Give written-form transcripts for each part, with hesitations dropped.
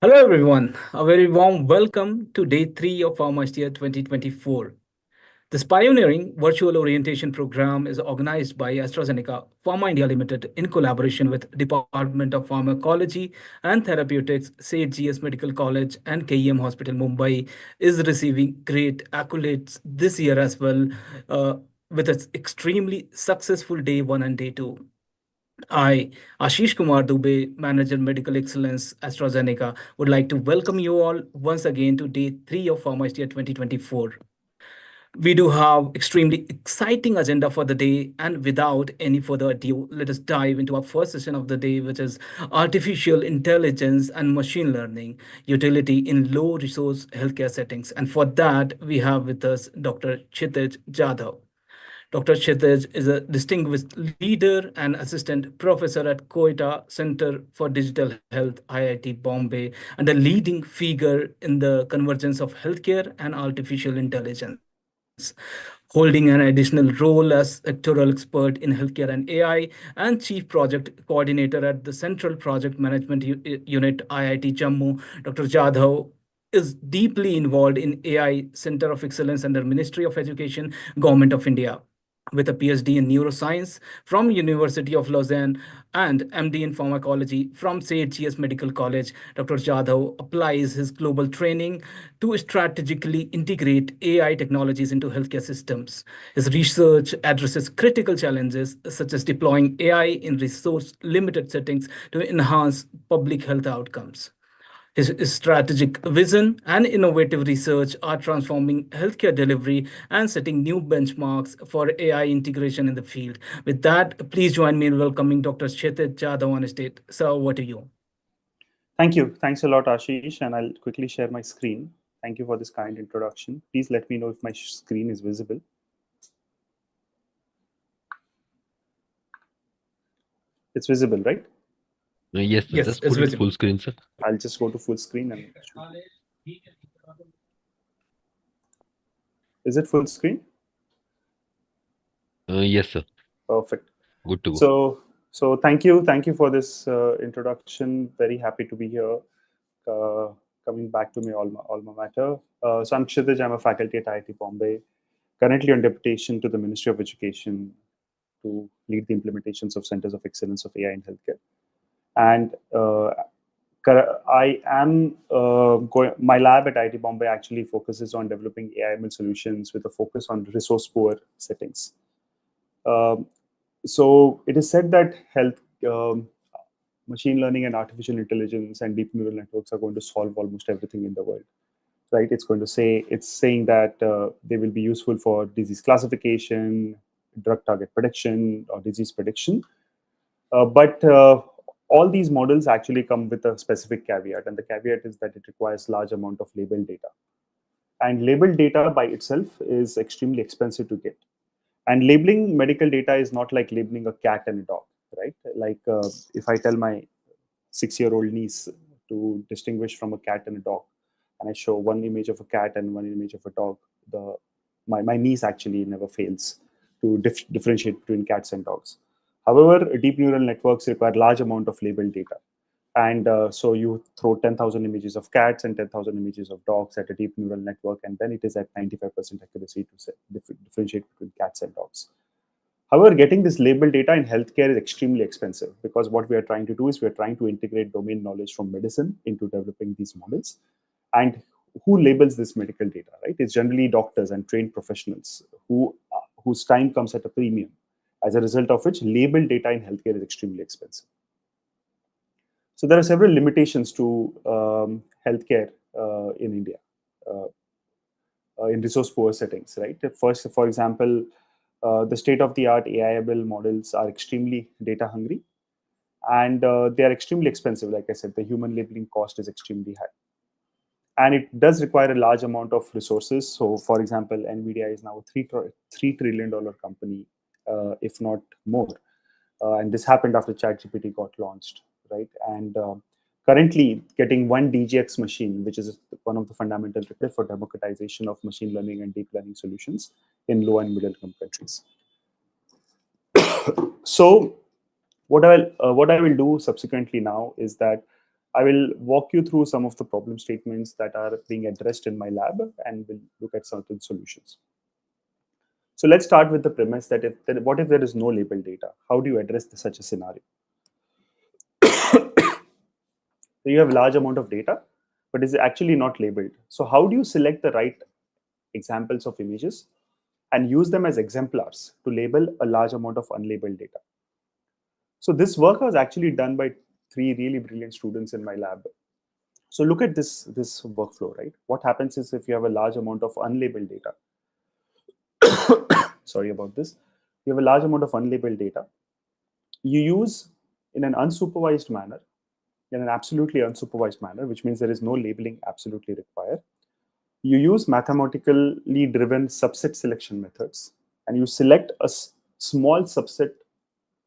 Hello, everyone. A very warm welcome to day three of PHARMASTEER 2024. This pioneering virtual orientation program is organized by AstraZeneca Pharma India Limited in collaboration with Department of Pharmacology and Therapeutics, SAIT GS Medical College, and KEM Hospital Mumbai is receiving great accolades this year as well, uh, with its extremely successful day one and day two. I, Ashish Kumar Dubey, Manager Medical Excellence, AstraZeneca, would like to welcome you all once again to day three of Pharmacy 2024. We do have extremely exciting agenda for the day, and without any further ado, let us dive into our first session of the day, which is artificial intelligence and machine learning utility in low resource healthcare settings. And for that, we have with us Dr. Chitej Jadhav. Dr. Kshitij is a distinguished leader and assistant professor at Koita Center for Digital Health, IIT Bombay, and a leading figure in the convergence of healthcare and artificial intelligence, holding an additional role as sectoral expert in healthcare and AI and chief project coordinator at the Central Project Management Unit, IIT Jammu. Dr. Jadhav is deeply involved in AI Center of Excellence under Ministry of Education, Government of India, with a PhD in neuroscience from University of Lausanne and MD in pharmacology from St. GS Medical College. Dr. Jadhav applies his global training to strategically integrate AI technologies into healthcare systems. His research addresses critical challenges such as deploying AI in resource limited settings to enhance public health outcomes. His strategic vision and innovative research are transforming healthcare delivery and setting new benchmarks for AI integration in the field. With that, please join me in welcoming Dr. Kshitij Jadhav on stage. Sir, over to you. Thank you. Thanks a lot, Ashish. And I'll quickly share my screen. Thank you for this kind introduction. Please let me know if my screen is visible. It's visible, right? Yes, sir. Yes, Just it's put it visible. full screen, sir. I'll just go to full screen and is it full screen? Yes, sir. Perfect. Good to go. So thank you for this introduction. Very happy to be here. Uh, Coming back to my alma mater. So I'm Kshitij. I'm a faculty at IIT Bombay, currently on deputation to the Ministry of Education to lead the implementations of centers of excellence of AI in healthcare. And I am my lab at IIT Bombay actually focuses on developing AI/ML solutions with a focus on resource-poor settings. Um, so it is said that health, machine learning, and artificial intelligence and deep neural networks are going to solve almost everything in the world. Right? It's saying that they will be useful for disease classification, drug target prediction, or disease prediction. But all these models actually come with a specific caveat, and the caveat is that it requires large amount of labeled data. And labeled data by itself is extremely expensive to get. And labeling medical data is not like labeling a cat and a dog, right? Like if I tell my 6-year-old niece to distinguish from a cat and a dog, and I show one image of a cat and one image of a dog, my niece actually never fails to differentiate between cats and dogs. However, deep neural networks require large amount of labeled data. And so you throw 10,000 images of cats and 10,000 images of dogs at a deep neural network, and then it is at 95% accuracy to differentiate between cats and dogs. However, getting this labeled data in healthcare is extremely expensive because what we are trying to do is we are trying to integrate domain knowledge from medicine into developing these models. And who labels this medical data, right? It's generally doctors and trained professionals whose time comes at a premium. As a result of which, labeled data in healthcare is extremely expensive. So there are several limitations to healthcare in India uh, in resource-poor settings, right? First, for example, the state-of-the-art AI/ML models are extremely data-hungry, and they are extremely expensive. Like I said, the human labeling cost is extremely high, and it does require a large amount of resources. So, for example, NVIDIA is now a $3 trillion company, if not more. And this happened after ChatGPT got launched, right? And currently, getting one DGX machine, which is one of the fundamental requirements for democratization of machine learning and deep learning solutions in low and middle income countries. So, what I will do subsequently now is that I will walk you through some of the problem statements that are being addressed in my lab, and we'll look at certain solutions. So let's start with the premise that what if there is no labeled data? How do you address such a scenario? So you have a large amount of data, but is actually not labeled. So how do you select the right examples of images and use them as exemplars to label a large amount of unlabeled data? So this work was actually done by three really brilliant students in my lab. So look at this workflow, right? What happens is if you have a large amount of unlabeled data, sorry about this, you have a large amount of unlabeled data, you use in an unsupervised manner, in an absolutely unsupervised manner, which means there is no labeling absolutely required. You use mathematically driven subset selection methods, and you select a small subset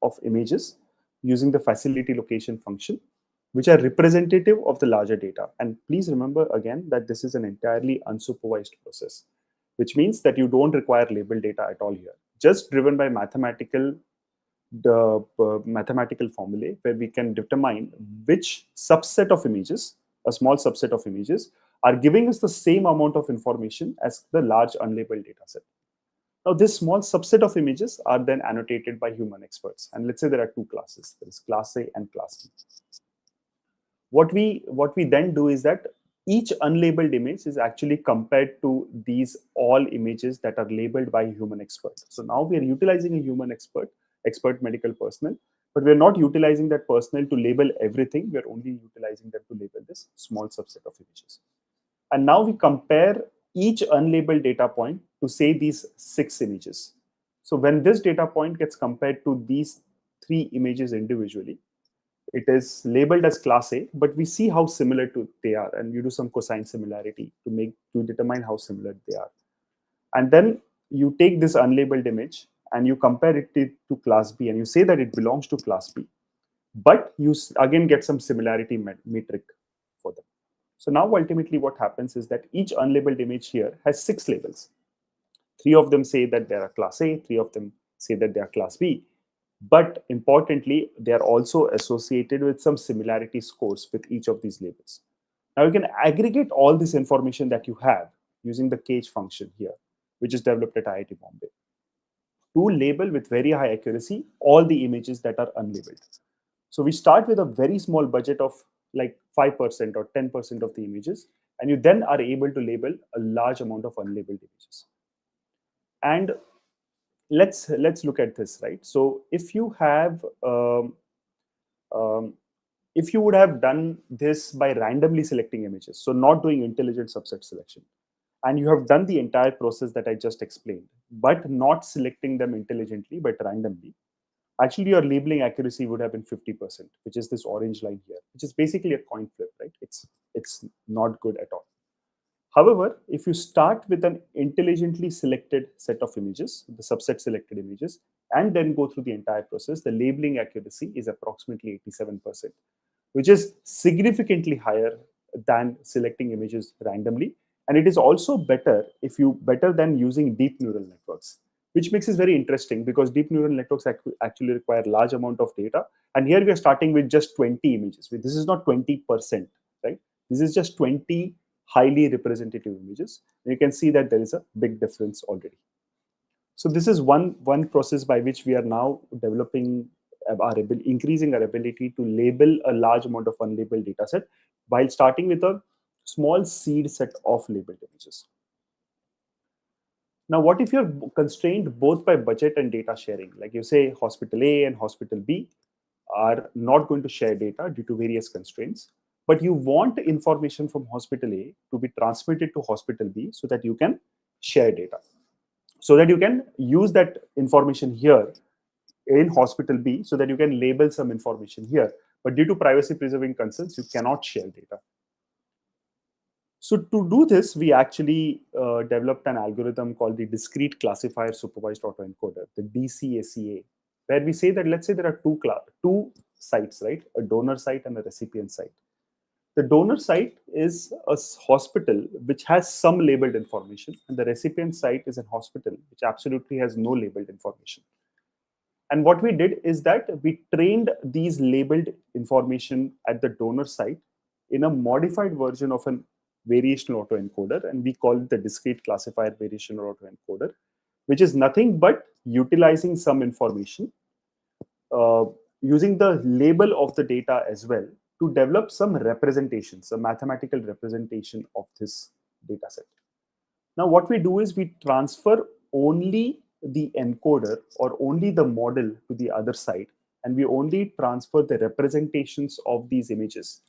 of images using the facility location function, which are representative of the larger data. And please remember again that this is an entirely unsupervised process, which means that you don't require labeled data at all here, just driven by mathematical formulae where we can determine which subset of images, a small subset of images, are giving us the same amount of information as the large unlabeled data set. Now, this small subset of images are then annotated by human experts. And let's say there are two classes. There is class A and class B. What we then do is that each unlabeled image is actually compared to these all images that are labeled by a human expert. So now we are utilizing a human expert medical personnel, but we're not utilizing that personnel to label everything. We're only utilizing them to label this small subset of images. And now we compare each unlabeled data point to say these 6 images. So when this data point gets compared to these 3 images individually, it is labeled as class A, but we see how similar they are, and you do some cosine similarity to determine how similar they are. And then you take this unlabeled image and you compare it to class B, and you say that it belongs to class B, but you again get some similarity metric for them. So now ultimately what happens is that each unlabeled image here has 6 labels. 3 of them say that they are class A, 3 of them say that they are class B. But importantly, they are also associated with some similarity scores with each of these labels. Now you can aggregate all this information that you have using the cage function here, which is developed at IIT Bombay, to label with very high accuracy all the images that are unlabeled. So we start with a very small budget of like 5% or 10% of the images, and you then are able to label a large amount of unlabeled images. And let's look at this, right? So if you have um, if you would have done this by randomly selecting images, so not doing intelligent subset selection, and you have done the entire process that I just explained, but not selecting them intelligently but randomly, actually your labeling accuracy would have been 50%, which is this orange line here, which is basically a coin flip, right? It's not good at all. However, if you start with an intelligently selected set of images, the subset selected images, and then go through the entire process, the labeling accuracy is approximately 87%, which is significantly higher than selecting images randomly. And it is also better than using deep neural networks, which makes it very interesting because deep neural networks actually require large amount of data. And here we are starting with just 20 images. This is not 20%, right? This is just 20 highly representative images. And you can see that there is a big difference already. So this is one process by which we are now developing increasing our ability to label a large amount of unlabeled data set while starting with a small seed set of labeled images. Now, what if you're constrained both by budget and data sharing? Like you say, hospital A and hospital B are not going to share data due to various constraints, but you want information from hospital A to be transmitted to hospital B so that you can share data, so that you can use that information here in hospital B so that you can label some information here. But due to privacy preserving concerns, you cannot share data. So to do this, we actually developed an algorithm called the discrete classifier supervised autoencoder, the DCACA, where we say that, let's say there are two sites, right? A donor site and a recipient site. The donor site is a hospital which has some labeled information, and the recipient site is a hospital which absolutely has no labeled information. And what we did is that we trained these labeled information at the donor site in a modified version of an variational autoencoder, and we call it the discrete classifier variational autoencoder, which is nothing but utilizing some information uh, using the label of the data as well to develop some representations, a mathematical representation of this data set. Now, what we do is we transfer only the encoder or only the model to the other side, and we only transfer the representations of these images.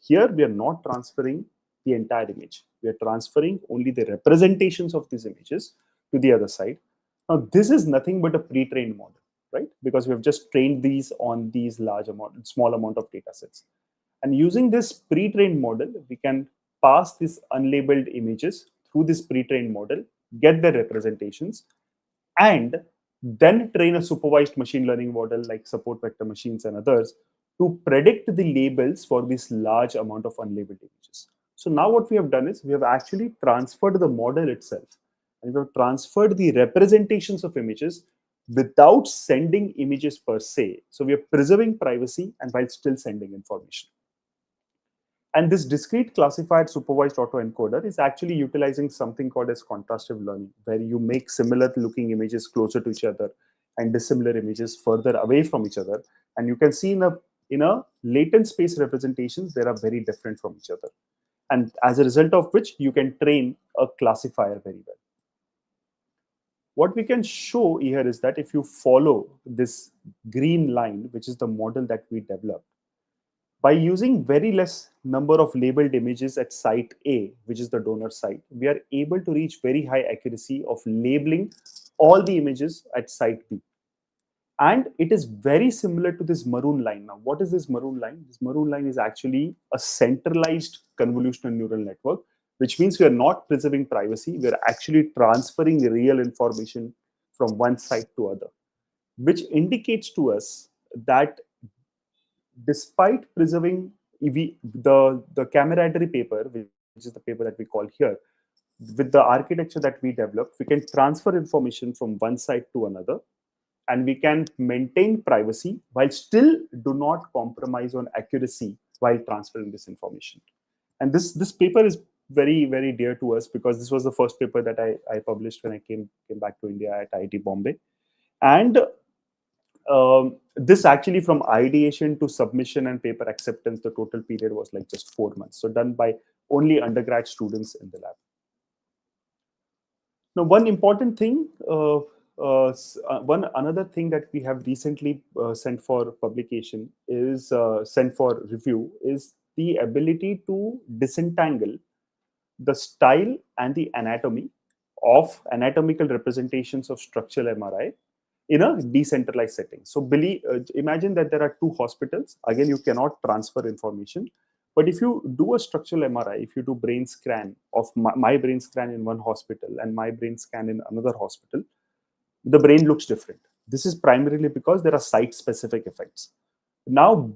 Here, we are not transferring the entire image. We are transferring only the representations of these images to the other side. Now, this is nothing but a pre-trained model, right? Because we have just trained these on these small amount of data sets. And using this pre-trained model, we can pass these unlabeled images through this pre-trained model, get the representations, and then train a supervised machine learning model like support vector machines and others to predict the labels for this large amount of unlabeled images. So now what we have done is we have actually transferred the model itself, and we have transferred the representations of images without sending images per se. So we are preserving privacy and while still sending information. And this discrete classified supervised autoencoder is actually utilizing something called as contrastive learning, where you make similar looking images closer to each other and dissimilar images further away from each other. And you can see in a latent space representations, they are very different from each other. And as a result of which, you can train a classifier very well. What we can show here is that if you follow this green line, which is the model that we developed, by using very less number of labeled images at site A, which is the donor site, we are able to reach very high accuracy of labeling all the images at site B. And it is very similar to this maroon line. Now, what is this maroon line? This maroon line is actually a centralized convolutional neural network, which means we are not preserving privacy. We are actually transferring real information from one site to other, which indicates to us that despite preserving the camaraderie paper, which is the paper that we call here, with the architecture that we developed, we can transfer information from one side to another, and we can maintain privacy while still do not compromise on accuracy while transferring this information. And this paper is very, very dear to us because this was the first paper that I published when I came back to India at IIT Bombay. And this actually from ideation to submission and paper acceptance, the total period was like just 4 months. So done by only undergrad students in the lab. Now, one important thing, another thing that we have recently sent for publication is sent for review is the ability to disentangle the style and the anatomy of anatomical representations of structural MRI in a decentralized setting. So imagine that there are two hospitals. Again, you cannot transfer information. But if you do a structural MRI, if you do brain scan of my brain scan in one hospital and my brain scan in another hospital, the brain looks different. This is primarily because there are site-specific effects. Now,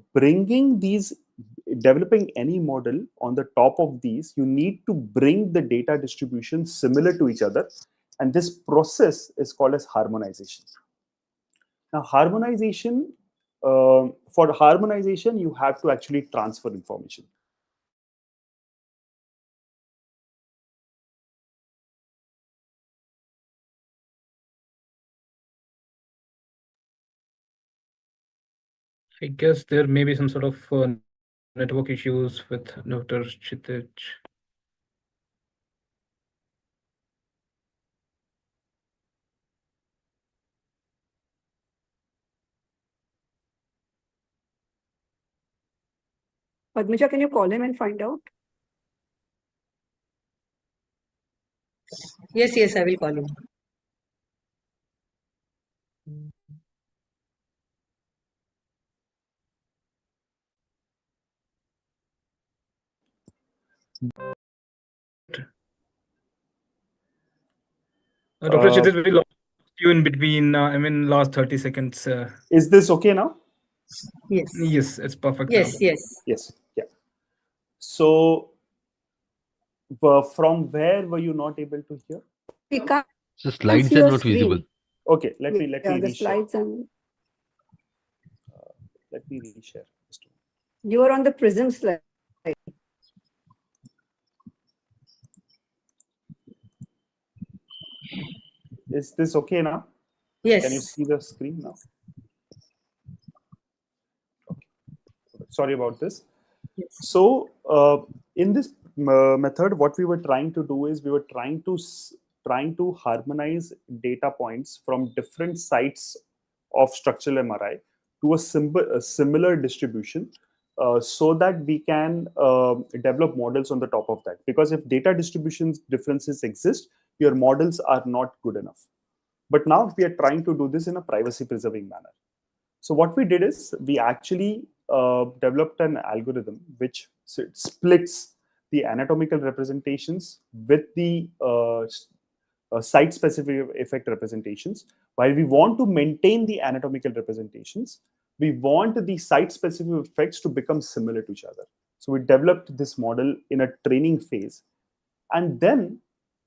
developing any model on the top of these, you need to bring the data distribution similar to each other. And this process is called as harmonization. Now, for harmonization, you have to actually transfer information. I guess there may be some sort of network issues with Dr. Chitich. Padmija, can you call him and find out? Yes, I will call him. Dr. Chitich, we lost you in between, last 30 seconds. Is this okay now? Yes. Yes, it's perfect Yes, now. Yes, yeah. So, from where were you not able to hear? We can't The slides see are your not screen. visible. Okay, let me the reshare. slides and Let me reshare. you are on the prism slide. Is this okay now? Can you Yes. see the screen now? Sorry about this. Yes. So in this method, what we were trying to do is we were trying to harmonize data points from different sites of structural MRI to a similar distribution, so that we can develop models on the top of that. Because if data distribution differences exist, your models are not good enough. But now we are trying to do this in a privacy preserving manner. So what we did is we actually developed an algorithm which splits the anatomical representations with the site-specific effect representations. While we want to maintain the anatomical representations, we want the site-specific effects to become similar to each other. So we developed this model in a training phase. And then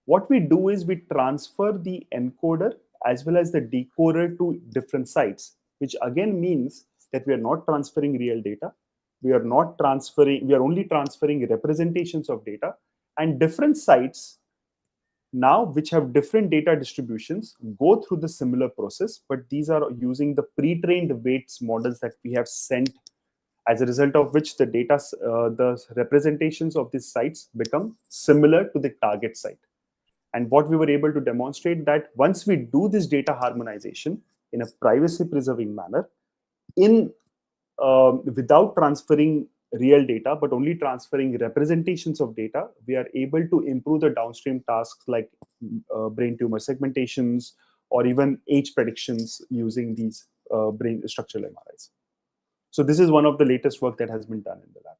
what we do is we transfer the encoder as well as the decoder to different sites, which again means that we are not transferring real data. We are not transferring, we are only transferring representations of data, and different sites now which have different data distributions go through the similar process, but these are using the pre-trained weights models that we have sent, as a result of which the data, the representations of these sites become similar to the target site. And what we were able to demonstrate that once we do this data harmonization in a privacy preserving manner, in without transferring real data, but only transferring representations of data, we are able to improve the downstream tasks like brain tumor segmentations or even age predictions using these brain structural MRIs. So this is one of the latest work that has been done in the lab.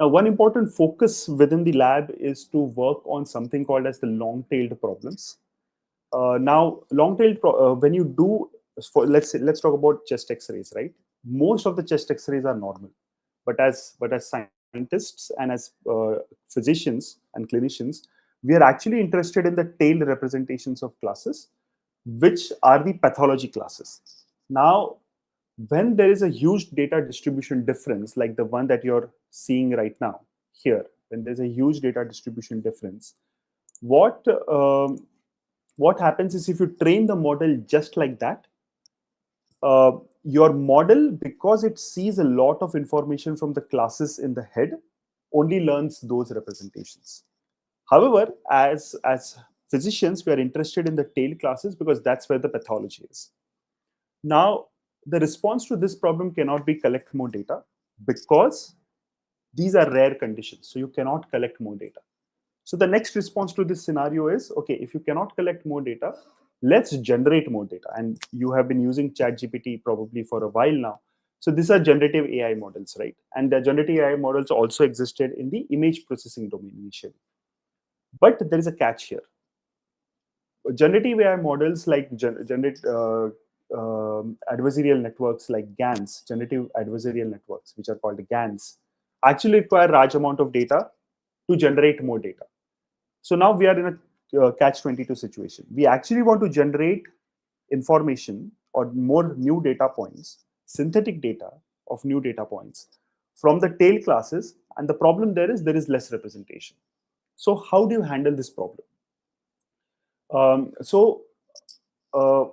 Now, one important focus within the lab is to work on something called as the long-tailed problems. Now, long-tailed when you do, let's talk about chest X-rays, right? Most of the chest X-rays are normal, but as scientists and as physicians and clinicians, we are actually interested in the tail representations of classes, which are the pathology classes. Now, when there is a huge data distribution difference, like the one that you're seeing right now here, when there's a huge data distribution difference, what what happens is if you train the model just like that, your model, because it sees a lot of information from the classes in the head, only learns those representations. However, as physicians, we are interested in the tail classes because that's where the pathology is. Now, the response to this problem cannot be collect more data because these are rare conditions. So you cannot collect more data. So the next response to this scenario is, okay, if you cannot collect more data, let's generate more data. And you have been using ChatGPT probably for a while now. So these are generative AI models, right? And the generative AI models also existed in the image processing domain initially. But there is a catch here. Generative AI models like adversarial networks like GANs, generative adversarial networks, which are called GANs, actually require large amount of data to generate more data. So now we are in a catch-22 situation. We actually want to generate information or more new data points, synthetic data of new data points from the tail classes. And the problem there is less representation. So how do you handle this problem? A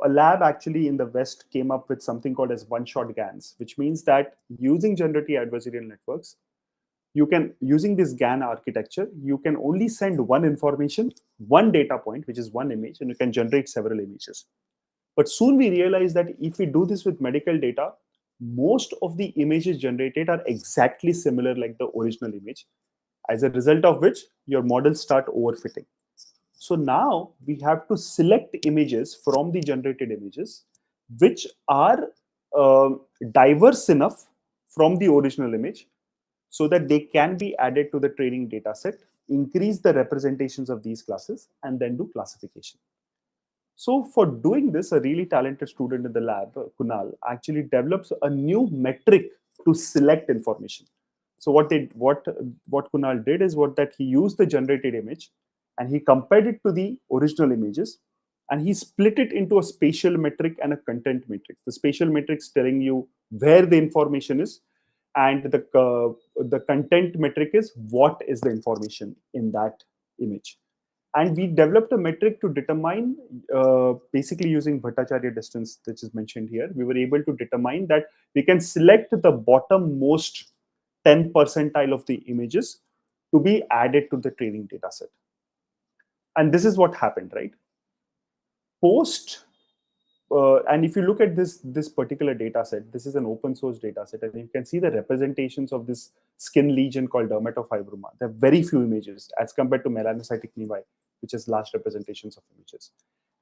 lab actually in the West came up with something called as one-shot GANs, which means that using generative adversarial networks, you can, using this GAN architecture, you can only send one information, one data point, which is one image, and you can generate several images. But soon we realized that if we do this with medical data, most of the images generated are exactly similar like the original image, as a result of which your models start overfitting. So now we have to select images from the generated images which are diverse enough from the original image so that they can be added to the training data set, increase the representations of these classes, and then do classification. So for doing this, a really talented student in the lab, Kunal, actually develops a new metric to select information. So what Kunal did is that he used the generated image and he compared it to the original images, and he split it into a spatial metric and a content metric. The spatial metrics telling you where the information is, and the content metric is what is the information in that image. And we developed a metric to determine, basically using Bhattacharya distance, which is mentioned here, we were able to determine that we can select the bottommost 10 percentile of the images to be added to the training data set. And this is what happened, right? And if you look at this particular data set, this is an open source data set, and you can see the representations of this skin lesion called dermatofibroma. There are very few images as compared to melanocytic nevi, which is large representations of images.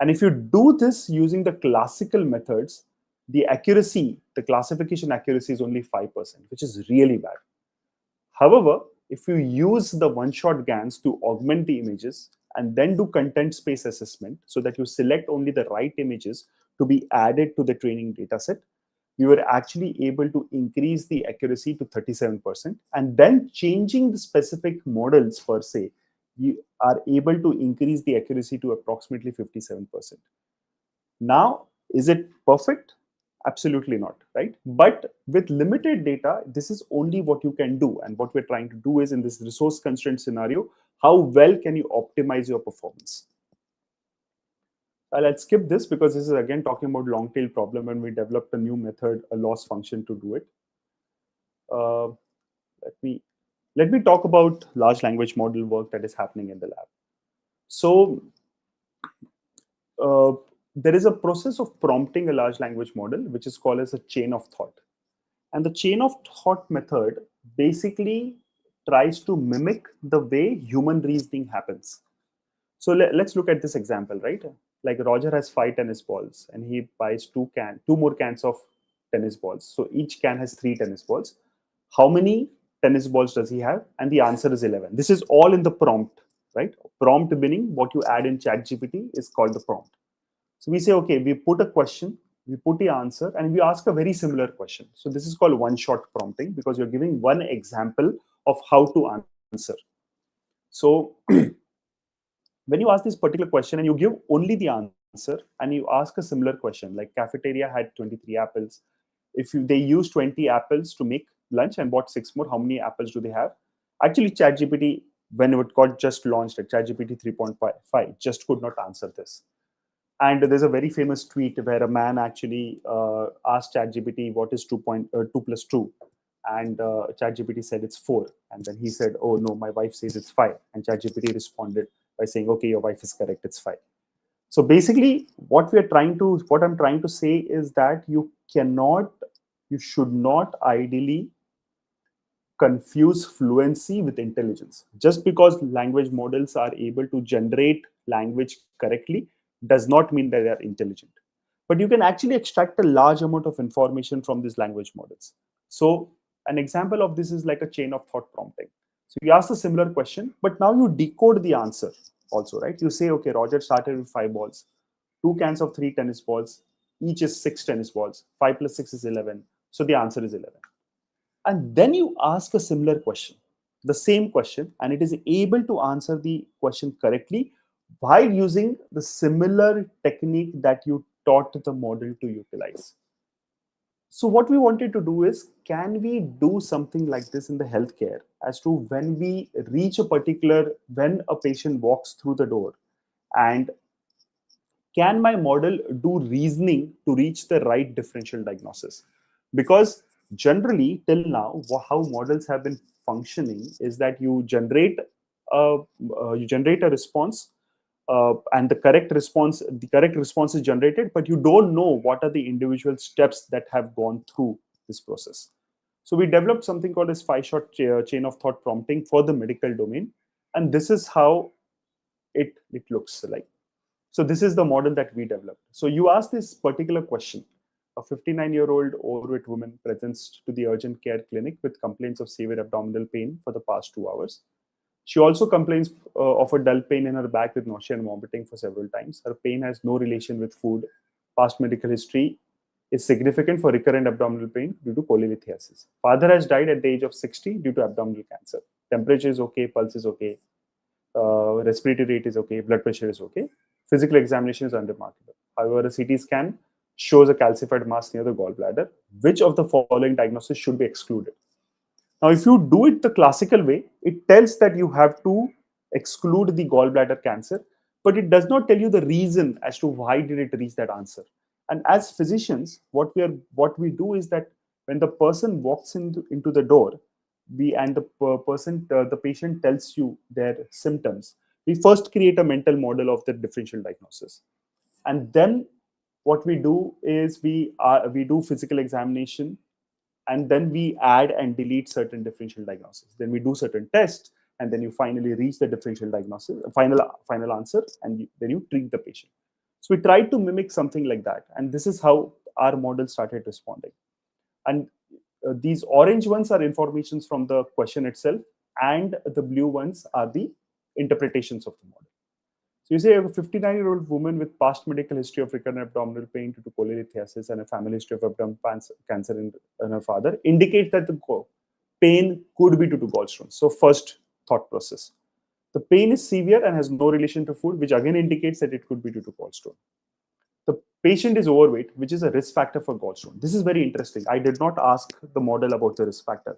And if you do this using the classical methods, the accuracy, the classification accuracy is only 5%, which is really bad. However, if you use the one-shot GANs to augment the images and then do content space assessment so that you select only the right images to be added to the training dataset, we were actually able to increase the accuracy to 37%. And then changing the specific models per se, you are able to increase the accuracy to approximately 57%. Now, is it perfect? Absolutely not, right? But with limited data, this is only what you can do. And what we're trying to do is, in this resource constraint scenario, how well can you optimize your performance? Let's skip this because this is again talking about long tail problem, and we developed a new method, a loss function to do it. Let me talk about large language model work that is happening in the lab. So there is a process of prompting a large language model, which is called as a chain of thought. And the chain of thought method basically tries to mimic the way human reasoning happens. So let's look at this example, right? Like Roger has 5 tennis balls and he buys two more cans of tennis balls. So each can has 3 tennis balls. How many tennis balls does he have? And the answer is 11. This is all in the prompt, right? Prompt meaning what you add in ChatGPT is called the prompt. So we say, okay, we put a question, we put the answer, and we ask a very similar question. So this is called one-shot prompting because you're giving one example of how to answer. So when you ask this particular question and you give only the answer and you ask a similar question, like cafeteria had 23 apples. If they use 20 apples to make lunch and bought 6 more, how many apples do they have? Actually, ChatGPT, when it got just launched at ChatGPT 3.5, just could not answer this. And there's a very famous tweet where a man actually asked ChatGPT what is 2 plus 2, and ChatGPT said it's 4, and then he said, oh no, my wife says it's 5, and ChatGPT responded by saying, okay, your wife is correct, it's 5. So basically, what I'm trying to say is that you should not ideally confuse fluency with intelligence. Just because language models are able to generate language correctly does not mean that they are intelligent. But you can actually extract a large amount of information from these language models. So an example of this is like a chain of thought prompting. So you ask a similar question, but now you decode the answer also, right? You say, okay, Roger started with 5 balls, 2 cans of 3 tennis balls, each is 6 tennis balls, 5 plus 6 is 11. So the answer is 11. And then you ask a similar question, the same question, and it is able to answer the question correctly while using the similar technique that you taught the model to utilize. So what we wanted to do is, can we do something like this in the healthcare as to when we reach when a patient walks through the door, and can my model do reasoning to reach the right differential diagnosis? Because generally till now, how models have been functioning is that you generate a response, and the correct response is generated, but you don't know what are the individual steps that have gone through this process. So we developed something called as 5-shot chain of thought prompting for the medical domain, and this is how it looks like. So this is the model that we developed. So you ask this particular question. A 59-year-old overweight woman presents to the urgent care clinic with complaints of severe abdominal pain for the past 2 hours. She also complains of a dull pain in her back with nausea and vomiting for several times. Her pain has no relation with food. Past medical history is significant for recurrent abdominal pain due to polylithiasis. Father has died at the age of 60 due to abdominal cancer. Temperature is okay, pulse is okay, respiratory rate is okay, blood pressure is okay. Physical examination is unremarkable. However, a CT scan shows a calcified mass near the gallbladder. Which of the following diagnoses should be excluded? Now, if you do it the classical way, it tells that you have to exclude the gallbladder cancer, but it does not tell you the reason as to why did it reach that answer. And as physicians, what we do is that when the person walks into the door, we and the patient tells you their symptoms, we first create a mental model of the differential diagnosis, and then what we do is we do physical examination, and then we add and delete certain differential diagnoses. Then we do certain tests, and then you finally reach the differential diagnosis, final answer, and then you treat the patient. So we tried to mimic something like that, and this is how our model started responding. And these orange ones are informations from the question itself, and the blue ones are the interpretations of the model. So you say a 59-year-old woman with past medical history of recurrent abdominal pain due to cholelithiasis and a family history of abdominal cancer in her father indicates that the pain could be due to gallstones. So first thought process. The pain is severe and has no relation to food, which again indicates that it could be due to gallstone. The patient is overweight, which is a risk factor for gallstone. This is very interesting. I did not ask the model about the risk factor.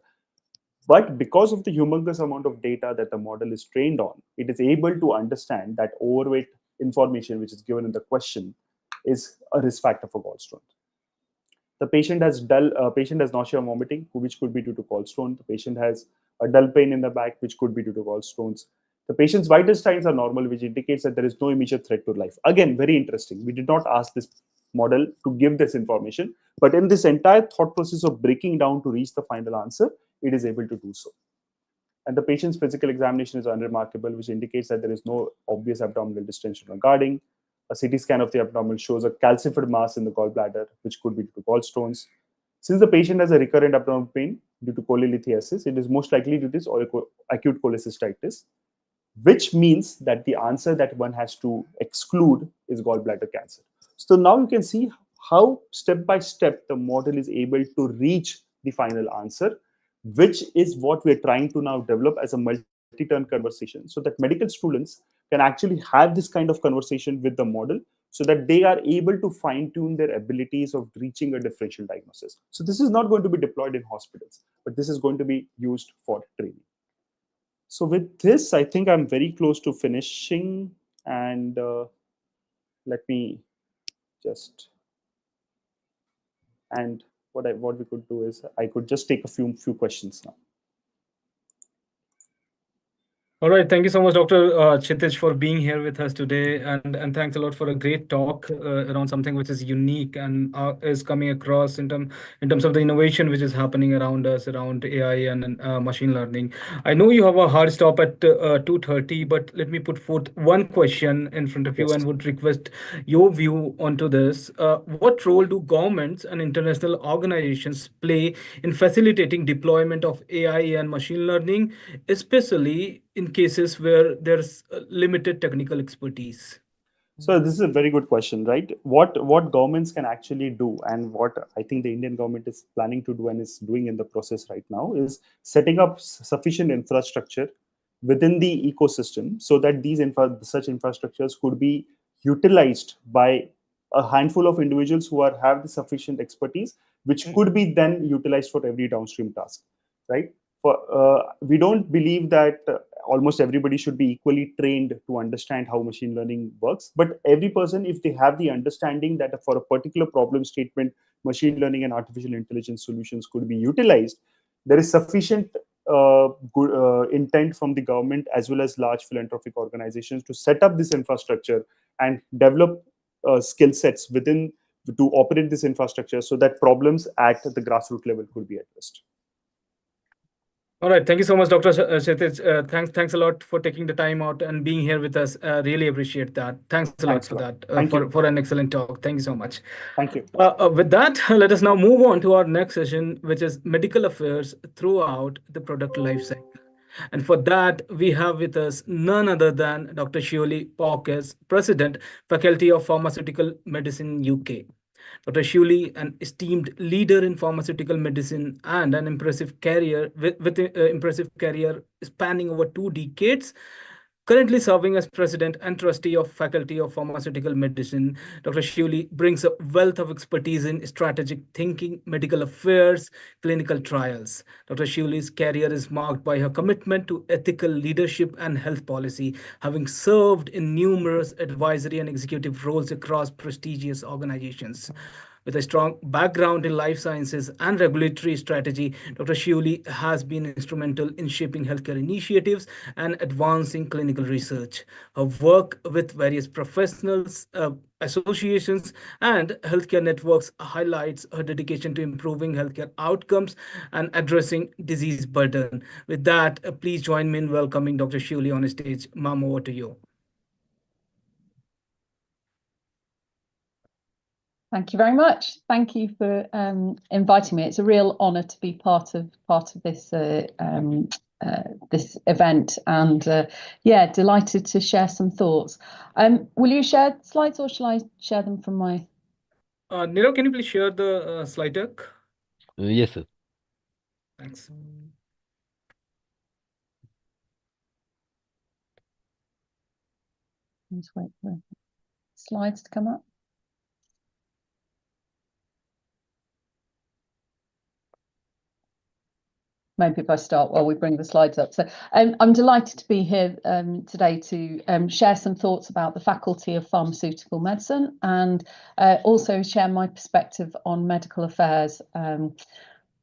But because of the humongous amount of data that the model is trained on, it is able to understand that overweight information, which is given in the question, is a risk factor for gallstone. The patient has nausea and vomiting, which could be due to gallstone. The patient has a dull pain in the back, which could be due to gallstones. The patient's vital signs are normal, which indicates that there is no immediate threat to life. Again, very interesting. We did not ask this model to give this information, but in this entire thought process of breaking down to reach the final answer, it is able to do so. And the patient's physical examination is unremarkable, which indicates that there is no obvious abdominal distension or guarding. A CT scan of the abdomen shows a calcified mass in the gallbladder, which could be due to gallstones. Since the patient has a recurrent abdominal pain due to cholelithiasis, it is most likely due to this acute cholecystitis, which means that the answer that one has to exclude is gallbladder cancer. So now you can see how step by step the model is able to reach the final answer, which is what we're trying to now develop as a multi-turn conversation, so that medical students can actually have this kind of conversation with the model, so that they are able to fine-tune their abilities of reaching a differential diagnosis. So this is not going to be deployed in hospitals, but this is going to be used for training. So with this, I think I'm very close to finishing, and let me just, and what we could do is I could just take a few questions now. All right. Thank you so much, Dr. Chitij, for being here with us today. And thanks a lot for a great talk around something which is unique and is coming across in terms of the innovation which is happening around us, around AI and machine learning. I know you have a hard stop at 2:30, but let me put forth one question in front of you. Yes. And would request your view onto this. What role do governments and international organizations play in facilitating deployment of AI and machine learning, especially in cases where there's limited technical expertise? So this is a very good question, right? What governments can actually do, and what I think the Indian government is planning to do and is doing in the process right now, is setting up sufficient infrastructure within the ecosystem, so that these such infrastructures could be utilized by a handful of individuals who have the sufficient expertise, which could be then utilized for every downstream task, right? We don't believe that almost everybody should be equally trained to understand how machine learning works, but every person, if they have the understanding that for a particular problem statement, machine learning and artificial intelligence solutions could be utilized, there is sufficient good intent from the government as well as large philanthropic organizations to set up this infrastructure and develop skill sets within to operate this infrastructure, so that problems at the grassroots level could be addressed. All right. Thank you so much, Dr. Kshitij. Thanks a lot for taking the time out and being here with us. Really appreciate that. Thanks a lot for that, for an excellent talk. Thank you so much. Thank you. With that, let us now move on to our next session, which is medical affairs throughout the product lifecycle. And for that, we have with us none other than Dr. Shioli Paukas, President, Faculty of Pharmaceutical Medicine, UK. Dr. Shioli, an esteemed leader in pharmaceutical medicine and an impressive career with impressive career spanning over 2 decades, Currently serving as president and trustee of Faculty of Pharmaceutical Medicine, Dr. Shuli brings a wealth of expertise in strategic thinking, medical affairs, clinical trials. Dr. Shuli's career is marked by her commitment to ethical leadership and health policy, having served in numerous advisory and executive roles across prestigious organizations. With a strong background in life sciences and regulatory strategy, Dr. Shiuli has been instrumental in shaping healthcare initiatives and advancing clinical research. Her work with various professionals, associations, and healthcare networks highlights her dedication to improving healthcare outcomes and addressing disease burden. With that, please join me in welcoming Dr. Shiuli on stage. Ma'am, over to you. Thank you very much. Thank you for inviting me. It's a real honour to be part of this this event, and yeah, delighted to share some thoughts. Will you share slides, or shall I share them from my? Niro, can you please share the slide deck? Yes, sir. Thanks. Just wait for slides to come up. Maybe if I start while we bring the slides up. So I'm delighted to be here today to share some thoughts about the Faculty of Pharmaceutical Medicine, and also share my perspective on medical affairs.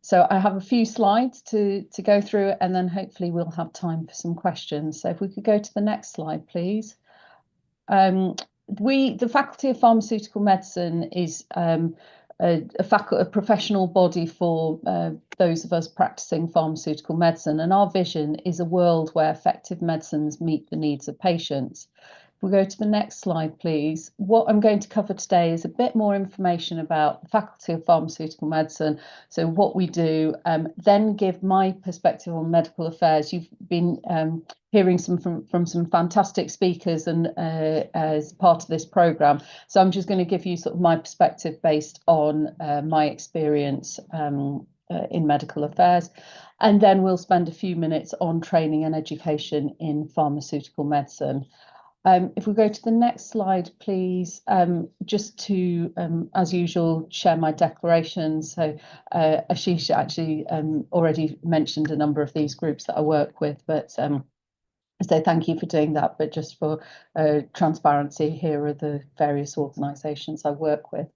So I have a few slides to go through, and then hopefully we'll have time for some questions. So if we could go to the next slide, please. The Faculty of Pharmaceutical Medicine is a professional body for those of us practicing pharmaceutical medicine, and our vision is a world where effective medicines meet the needs of patients. If we go to the next slide, please. What I'm going to cover today is a bit more information about the Faculty of Pharmaceutical Medicine, so what we do, then give my perspective on medical affairs. You've been hearing from some fantastic speakers and as part of this programme. So I'm just going to give you sort of my perspective based on my experience in medical affairs. And then we'll spend a few minutes on training and education in pharmaceutical medicine. If we go to the next slide, please, just to, as usual, share my declaration. So Ashish actually already mentioned a number of these groups that I work with, but so thank you for doing that. But just for transparency, here are the various organisations I work with.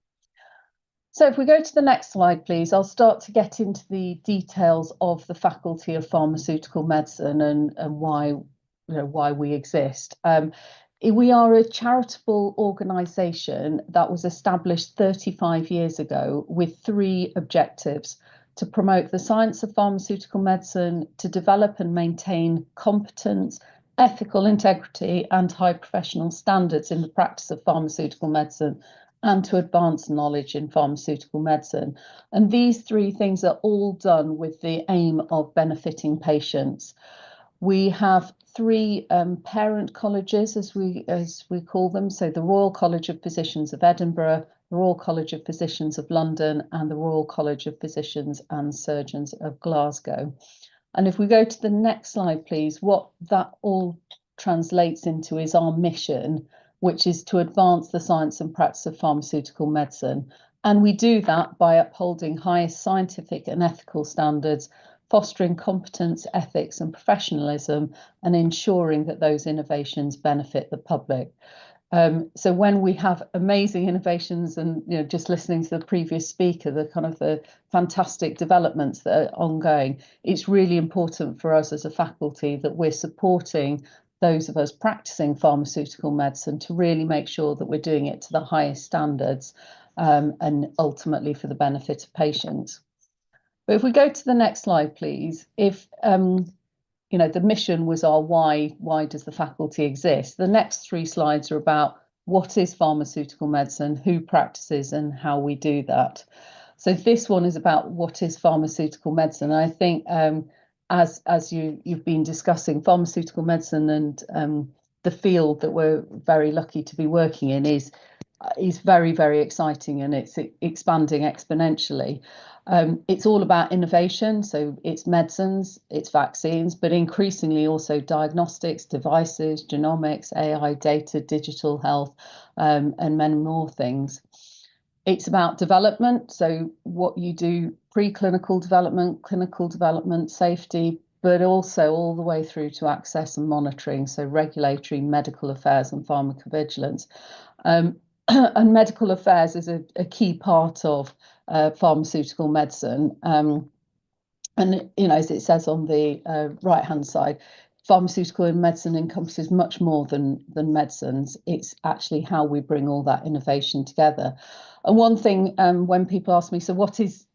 So if we go to the next slide, please, I'll start to get into the details of the Faculty of Pharmaceutical Medicine and why we exist. We are a charitable organisation that was established 35 years ago with 3 objectives: to promote the science of pharmaceutical medicine, to develop and maintain competence, ethical integrity and high professional standards in the practice of pharmaceutical medicine, and to advance knowledge in pharmaceutical medicine. And these 3 things are all done with the aim of benefiting patients. We have 3 parent colleges, as we call them. So the Royal College of Physicians of Edinburgh, the Royal College of Physicians of London, and the Royal College of Physicians and Surgeons of Glasgow. And if we go to the next slide, please, what that all translates into is our mission, which is to advance the science and practice of pharmaceutical medicine. And we do that by upholding highest scientific and ethical standards, fostering competence, ethics and professionalism, and ensuring that those innovations benefit the public. So when we have amazing innovations, and just listening to the previous speaker, the fantastic developments that are ongoing, it's really important for us as a faculty that we're supporting those of us practicing pharmaceutical medicine to really make sure that we're doing it to the highest standards, and ultimately for the benefit of patients. But if we go to the next slide, please, if the mission was our why does the faculty exist? The next 3 slides are about what is pharmaceutical medicine, who practices, and how we do that. So this one is about what is pharmaceutical medicine. And I think as you've been discussing, pharmaceutical medicine and the field that we're very lucky to be working in is very, very exciting, and it's expanding exponentially. It's all about innovation, so it's medicines, it's vaccines, but increasingly also diagnostics, devices, genomics, AI, data, digital health, and many more things. It's about development, so what you do, preclinical development, clinical development, safety, but also all the way through to access and monitoring, so regulatory, medical affairs, and pharmacovigilance. And medical affairs is a key part of pharmaceutical medicine. And, as it says on the right-hand side, pharmaceutical and medicine encompasses much more than medicines. It's actually how we bring all that innovation together. And one thing, when people ask me, so what is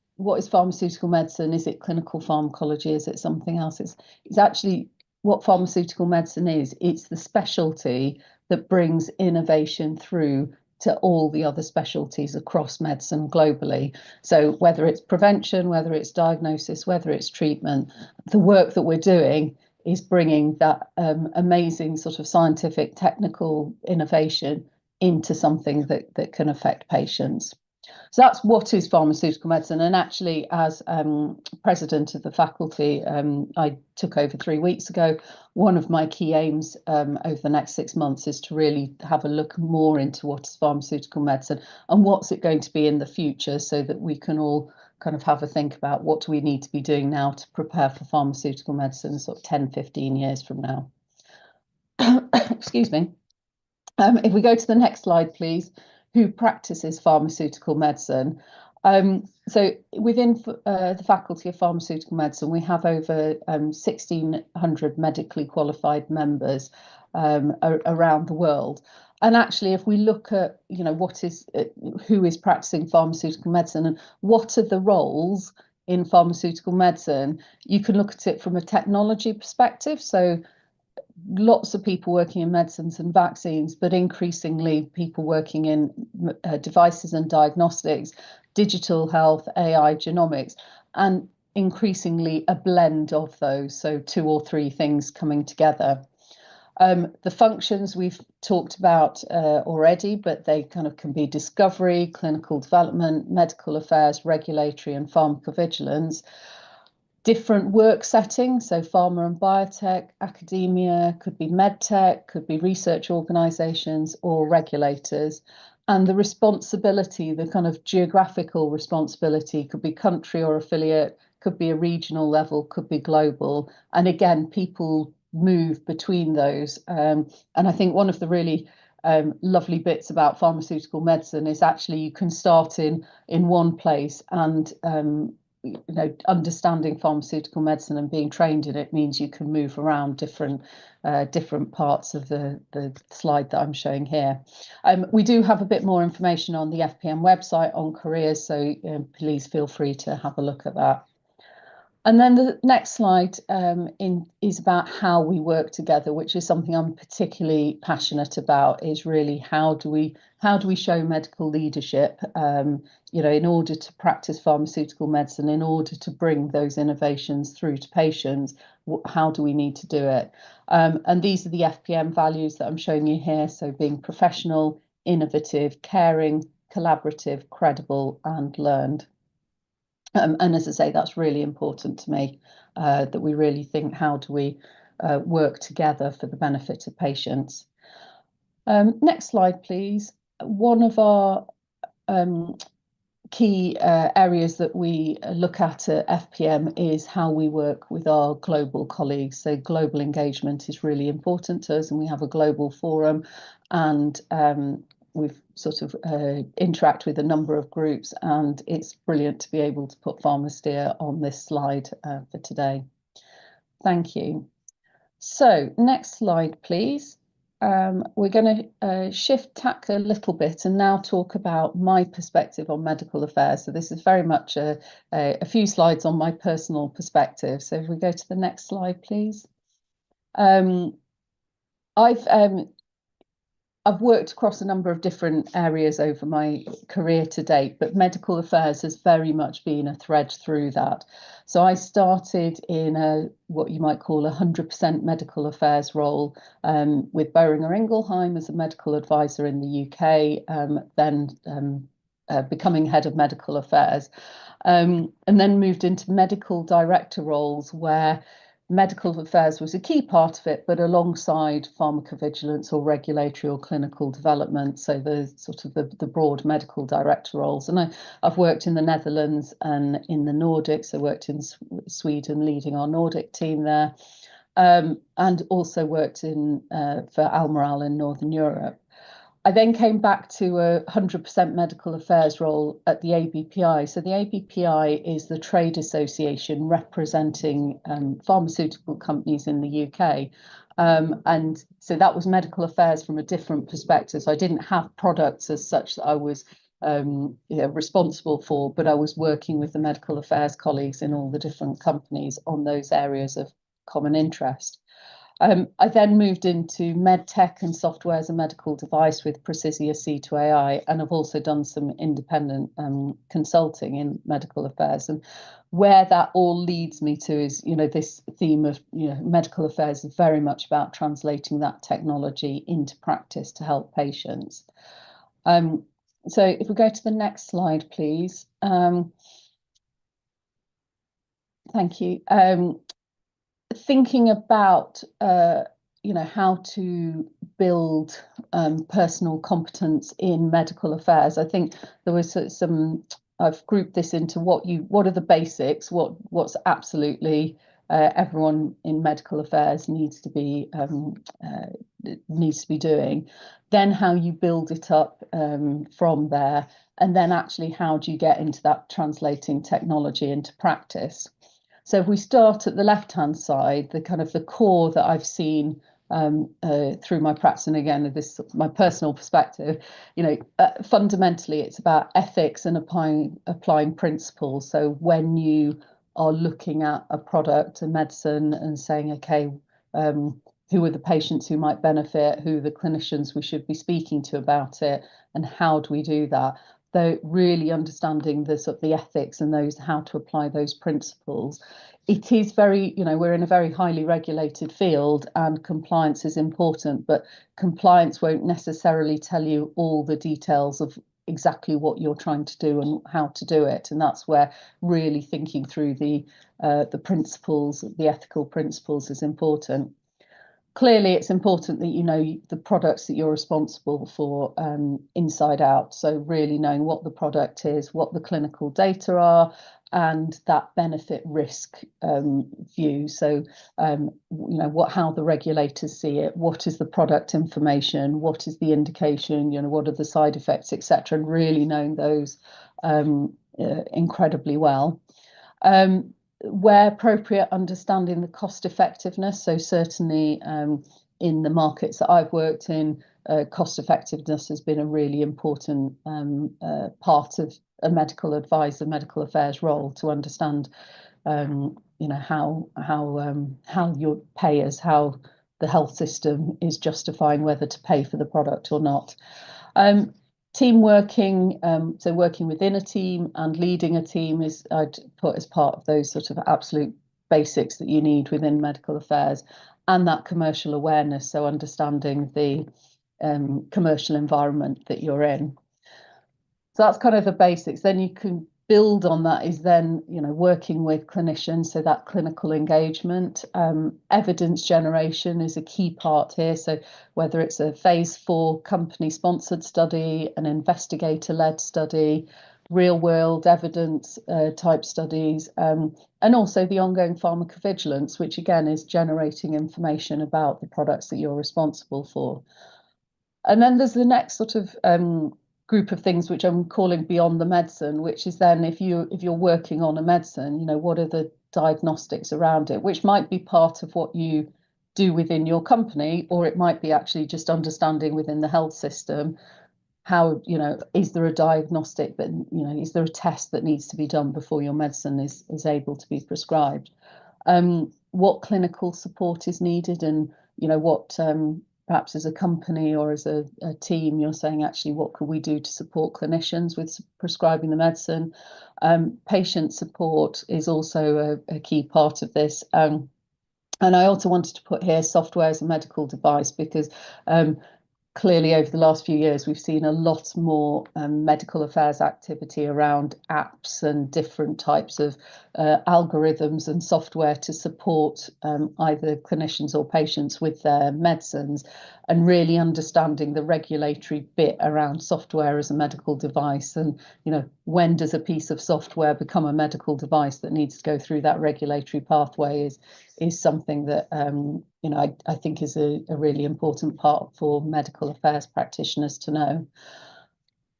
pharmaceutical medicine? Is it clinical pharmacology? Is it something else? It's actually what pharmaceutical medicine is. It's the specialty that brings innovation through to all the other specialties across medicine globally. So whether it's prevention, whether it's diagnosis, whether it's treatment, the work that we're doing is bringing that amazing sort of scientific, technical innovation into something that can affect patients. So that's what is pharmaceutical medicine. And actually, as president of the faculty, I took over 3 weeks ago. One of my key aims over the next 6 months is to really have a look more into what is pharmaceutical medicine and what's it going to be in the future, so that we can all kind of have a think about what do we need to be doing now to prepare for pharmaceutical medicine sort of 10, 15 years from now. Excuse me. If we go to the next slide, please. Who practices pharmaceutical medicine? So within the Faculty of Pharmaceutical Medicine, we have over 1,600 medically qualified members around the world. And actually, if we look at, who is practicing pharmaceutical medicine and what are the roles in pharmaceutical medicine, you can look at it from a technology perspective. So lots of people working in medicines and vaccines, but increasingly people working in devices and diagnostics, digital health, AI, genomics, and increasingly a blend of those, so 2 or 3 things coming together. The functions we've talked about already, but they kind of can be discovery, clinical development, medical affairs, regulatory, and pharmacovigilance. Different work settings, so pharma and biotech, academia, could be medtech, could be research organisations or regulators. And the responsibility, the kind of geographical responsibility, could be country or affiliate, could be a regional level, could be global. And again, people move between those. And I think one of the really lovely bits about pharmaceutical medicine is actually you can start in one place, and understanding pharmaceutical medicine and being trained in it means you can move around different parts of the slide that I'm showing here. We do have a bit more information on the FPM website on careers, so please feel free to have a look at that. And then the next slide is about how we work together, which is something I'm particularly passionate about, is really how do we show medical leadership, in order to practice pharmaceutical medicine, in order to bring those innovations through to patients, how do we need to do it? And these are the FPM values that I'm showing you here. So being professional, innovative, caring, collaborative, credible, and learned. And as I say, that's really important to me, that we really think, how do we work together for the benefit of patients? Next slide, please. One of our key areas that we look at FPM is how we work with our global colleagues. So global engagement is really important to us, and we have a global forum, and we've sort of interact with a number of groups, and it's brilliant to be able to put PHARMASTEER on this slide for today. Thank you. So next slide, please. We're going to shift tack a little bit and now talk about my perspective on medical affairs. So this is very much a few slides on my personal perspective. So if we go to the next slide, please. I've worked across a number of different areas over my career to date, but medical affairs has very much been a thread through that. So I started in what you might call 100% medical affairs role with Boehringer Ingelheim as a medical advisor in the UK, then becoming head of medical affairs, and then moved into medical director roles where medical affairs was a key part of it, but alongside pharmacovigilance or regulatory or clinical development. So the sort of the broad medical director roles. And I've worked in the Netherlands and in the Nordics. I worked in Sweden, leading our Nordic team there, and also worked for Almirall in Northern Europe. I then came back to a 100% medical affairs role at the ABPI. So the ABPI is the trade association representing pharmaceutical companies in the UK. And so that was medical affairs from a different perspective. So I didn't have products as such that I was responsible for, but I was working with the medical affairs colleagues in all the different companies on those areas of common interest. I then moved into medtech and software as a medical device with Precisia C2AI, and I've also done some independent consulting in medical affairs. And where that all leads me to is, this theme of, medical affairs is very much about translating that technology into practice to help patients. So if we go to the next slide, please. Thank you. Thinking about how to build personal competence in medical affairs, I think there was I've grouped this into what are the basics, what's absolutely everyone in medical affairs needs to be doing, then how you build it up from there, and then actually how do you get into that translating technology into practice. So if we start at the left-hand side, the core that I've seen through my practice, and again, this my personal perspective, fundamentally it's about ethics and applying principles. So when you are looking at a product, a medicine, and saying, okay, who are the patients who might benefit, who are the clinicians we should be speaking to about it, and how do we do that? Though really understanding the ethics and how to apply those principles. It is very, we're in a very highly regulated field and compliance is important, but compliance won't necessarily tell you all the details of exactly what you're trying to do and how to do it. And that's where really thinking through the principles, the ethical principles is important. Clearly, it's important that you know the products that you're responsible for inside out. So really knowing what the product is, what the clinical data are, and that benefit risk view. So, how the regulators see it, what is the product information, what is the indication, what are the side effects, etc., and really knowing those incredibly well. Where appropriate, understanding the cost effectiveness. So certainly in the markets that I've worked in, cost effectiveness has been a really important part of a medical advisor, medical affairs role, to understand, how your payers, how the health system is justifying whether to pay for the product or not. Team working, so working within a team and leading a team I'd put as part of those sort of absolute basics that you need within medical affairs, and that commercial awareness, so understanding the commercial environment that you're in. So that's kind of the basics. Then you can build on that is then, working with clinicians, so that clinical engagement. Evidence generation is a key part here. So whether it's a phase 4 company-sponsored study, an investigator-led study, real-world evidence type studies, and also the ongoing pharmacovigilance, which again is generating information about the products that you're responsible for. And then there's the next sort of group of things which I'm calling beyond the medicine, which is then if you're working on a medicine, what are the diagnostics around it, which might be part of what you do within your company, or it might be actually just understanding within the health system how, is there a diagnostic that, is there a test that needs to be done before your medicine is able to be prescribed? What clinical support is needed, and what perhaps as a company or as a team, you're saying, actually, what could we do to support clinicians with prescribing the medicine? Patient support is also a key part of this. And I also wanted to put here software as a medical device, because clearly over the last few years, we've seen a lot more medical affairs activity around apps and different types of algorithms and software to support either clinicians or patients with their medicines, and really understanding the regulatory bit around software as a medical device. And, you know, when does a piece of software become a medical device that needs to go through that regulatory pathway is something that you know, I think is a really important part for medical affairs practitioners to know.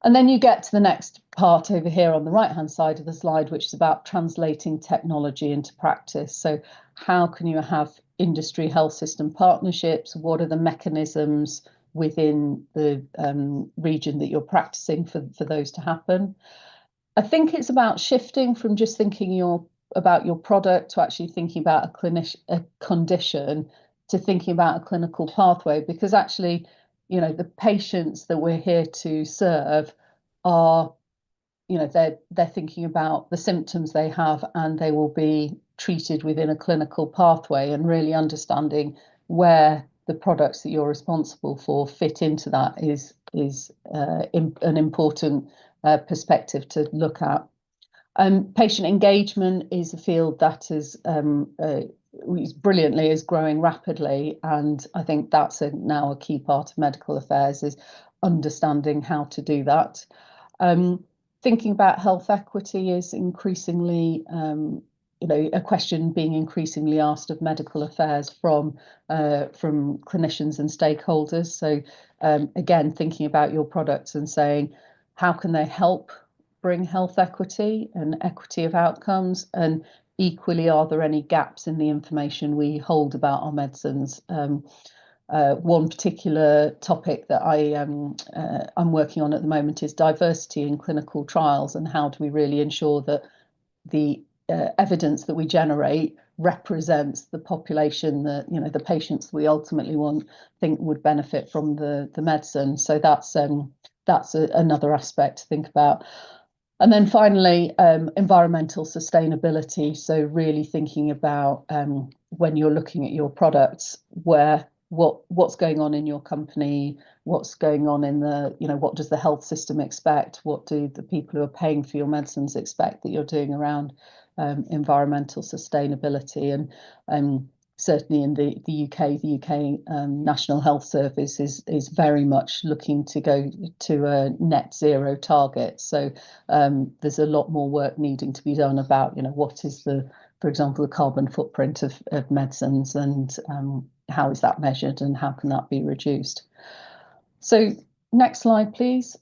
And then you get to the next part over here on the right hand side of the slide, which is about translating technology into practice. So how can you have industry health system partnerships? What are the mechanisms within the region that you're practicing for those to happen? I think it's about shifting from just thinking about your product to actually thinking about a condition, to thinking about a clinical pathway, because actually, you know, the patients that we're here to serve are, you know, they're thinking about the symptoms they have, and they will be treated within a clinical pathway, and really understanding where the products that you're responsible for fit into that is an important perspective to look at. Patient engagement is a field that is brilliantly is growing rapidly, and I think that's now a key part of medical affairs, is understanding how to do that. Thinking about health equity is increasingly you know, a question being increasingly asked of medical affairs from clinicians and stakeholders. So again, thinking about your products and saying, how can they help bring health equity and equity of outcomes? And equally, are there any gaps in the information we hold about our medicines? One particular topic that I'm working on at the moment is diversity in clinical trials, and how do we really ensure that the evidence that we generate represents the population that, you know, the patients that we ultimately think would benefit from the medicine. So that's another aspect to think about. And then finally, environmental sustainability. So really thinking about when you're looking at your products, what's going on in your company, what's going on in the, you know, what does the health system expect? What do the people who are paying for your medicines expect that you're doing around environmental sustainability? And certainly in the UK National Health Service is very much looking to go to a net zero target. So there's a lot more work needing to be done about, you know, what is for example, the carbon footprint of medicines, and how is that measured, and how can that be reduced? So next slide, please.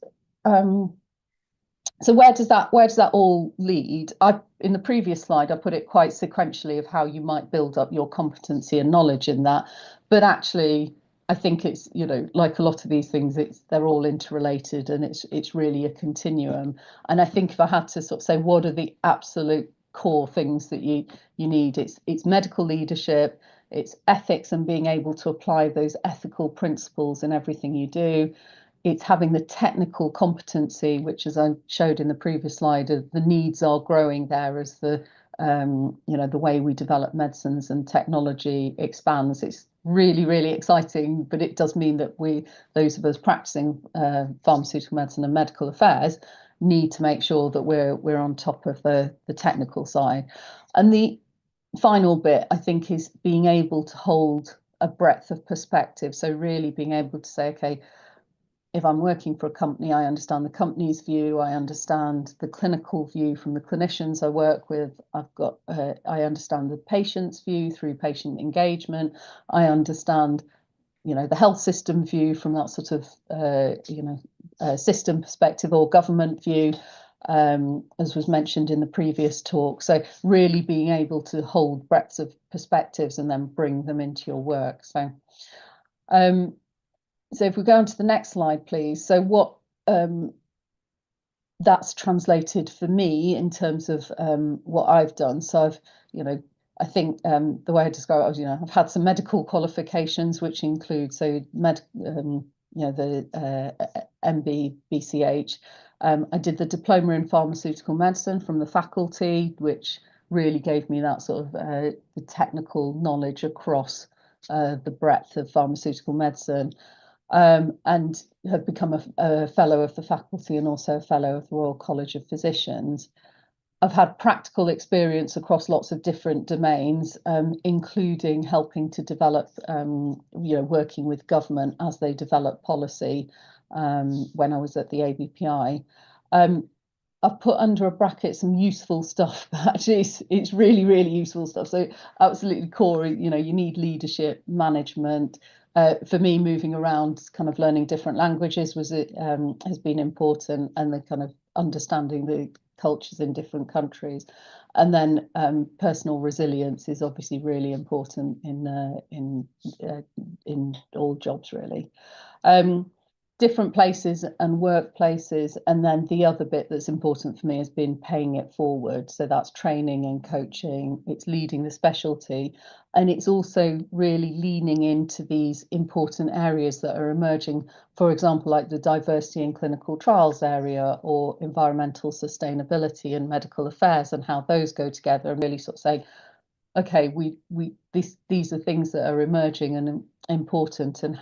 So where does that all lead? In the previous slide, I put it quite sequentially of how you might build up your competency and knowledge in that. But actually, I think it's, you know, like a lot of these things, they're all interrelated, and it's really a continuum. And I think if I had to sort of say, what are the absolute core things that you need, it's medical leadership, it's ethics and being able to apply those ethical principles in everything you do. It's having the technical competency, which, as I showed in the previous slide, the needs are growing there as the you know, the way we develop medicines and technology expands. It's really, really exciting, but it does mean that those of us practicing pharmaceutical medicine and medical affairs, need to make sure that we're on top of the technical side. And the final bit, I think, is being able to hold a breadth of perspective. So really being able to say, okay, if I'm working for a company, I understand the company's view, I understand the clinical view from the clinicians I work with, I understand the patient's view through patient engagement, I understand, you know, the health system view from that sort of, you know, system perspective or government view, as was mentioned in the previous talk. So really being able to hold breadths of perspectives and then bring them into your work. So if we go on to the next slide, please. So what that's translated for me in terms of what I've done. So I've, you know, I think the way I describe it was, you know, I've had some medical qualifications, which include, so you know, the MB-BCH. I did the diploma in pharmaceutical medicine from the faculty, which really gave me that sort of the technical knowledge across the breadth of pharmaceutical medicine. and have become a fellow of the faculty and also a fellow of the Royal College of Physicians. I've had practical experience across lots of different domains, including helping to develop, working with government as they develop policy when I was at the ABPI. I've put under a bracket some useful stuff, but actually it's really, really useful stuff. So absolutely core, you need leadership, management. For me, moving around, kind of learning different languages has been important, and the kind of understanding the cultures in different countries. And then personal resilience is obviously really important in all jobs, really. Different places and workplaces, and then the other bit that's important for me has been paying it forward. So that's training and coaching, it's leading the specialty, and it's also really leaning into these important areas that are emerging, for example, like the diversity in clinical trials area, or environmental sustainability and medical affairs, and how those go together, and really sort of say, okay, these are things that are emerging and important, and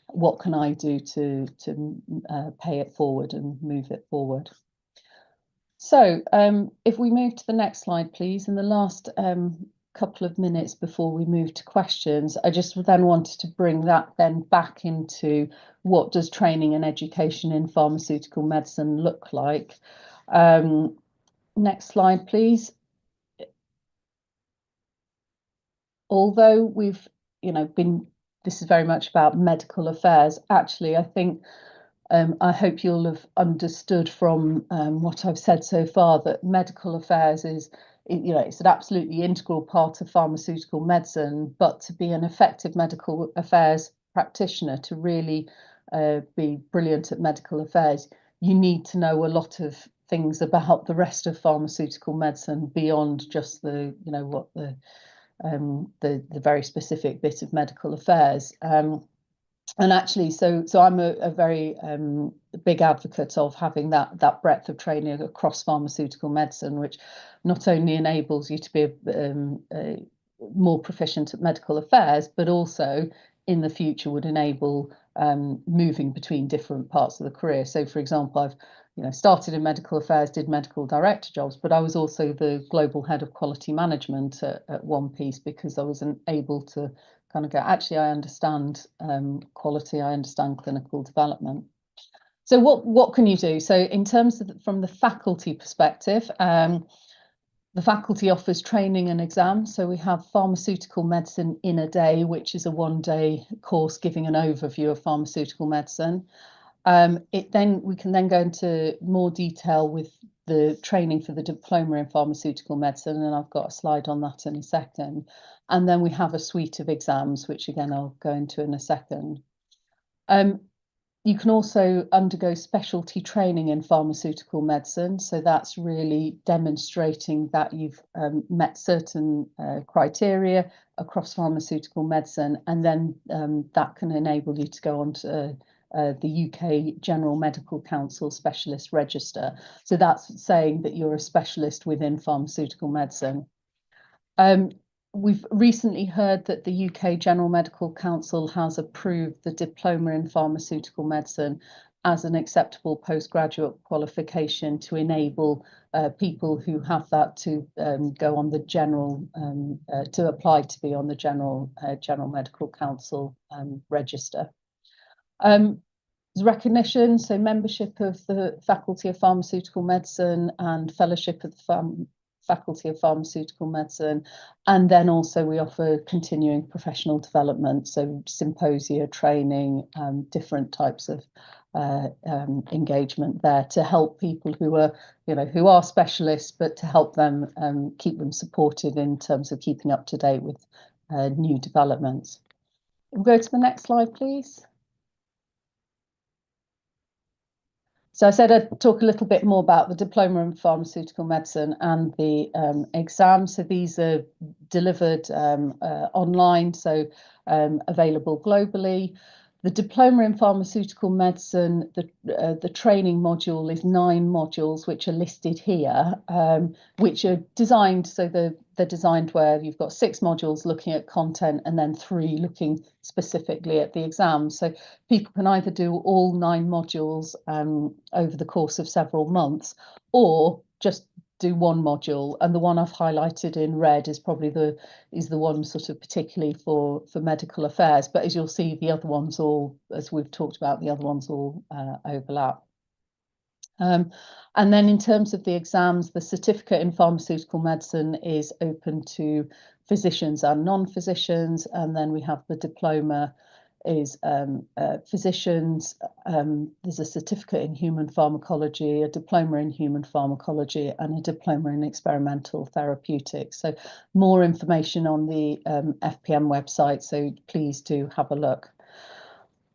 what can I do to pay it forward and move it forward? So if we move to the next slide, please, in the last couple of minutes before we move to questions, I just then wanted to bring that then back into what does training and education in pharmaceutical medicine look like. Next slide, please. Although we've, this is very much about medical affairs, actually, I think, I hope you'll have understood from what I've said so far that medical affairs is, it's an absolutely integral part of pharmaceutical medicine, but to be an effective medical affairs practitioner, to really be brilliant at medical affairs, you need to know a lot of things about the rest of pharmaceutical medicine beyond just the very specific bit of medical affairs. And actually, so I'm a very big advocate of having that breadth of training across pharmaceutical medicine, which not only enables you to be more proficient at medical affairs, but also in the future would enable moving between different parts of the career. So, for example, I've started in medical affairs, did medical director jobs, but I was also the global head of quality management at one piece, because I was able to kind of go, actually, I understand quality, I understand clinical development. So what can you do? So in terms of from the faculty perspective, the faculty offers training and exams. So we have pharmaceutical medicine in a day, which is a one-day course giving an overview of pharmaceutical medicine. We can then go into more detail with the training for the diploma in pharmaceutical medicine, and I've got a slide on that in a second. And then we have a suite of exams, which again I'll go into in a second. You can also undergo specialty training in pharmaceutical medicine. So that's really demonstrating that you've met certain criteria across pharmaceutical medicine, and then that can enable you to go on to the UK General Medical Council Specialist Register. So that's saying that you're a specialist within pharmaceutical medicine. We've recently heard that the UK General Medical Council has approved the Diploma in Pharmaceutical Medicine as an acceptable postgraduate qualification to enable people who have that to go on the general, to apply to be on the General Medical Council register. Recognition, so membership of the Faculty of Pharmaceutical Medicine and fellowship of the Faculty of Pharmaceutical Medicine, and then also we offer continuing professional development, so symposia, training, different types of engagement there to help people who are specialists, but to help them keep them supported in terms of keeping up to date with new developments. We'll go to the next slide, please. So I said I'd talk a little bit more about the Diploma in Pharmaceutical Medicine and the exams. So these are delivered online, so available globally. The diploma in pharmaceutical medicine, the training module is 9 modules, which are listed here, which are designed, so they're designed where you've got 6 modules looking at content and then 3 looking specifically at the exam. So people can either do all 9 modules over the course of several months, or just do one module, and the one I've highlighted in red is probably the one sort of particularly for medical affairs, but as you'll see, the other ones all, as we've talked about, the other ones all overlap. And then in terms of the exams, the certificate in pharmaceutical medicine is open to physicians and non-physicians, and then we have the diploma is physicians. There's a certificate in human pharmacology, a diploma in human pharmacology, and a diploma in experimental therapeutics. So more information on the FPM website, so please do have a look.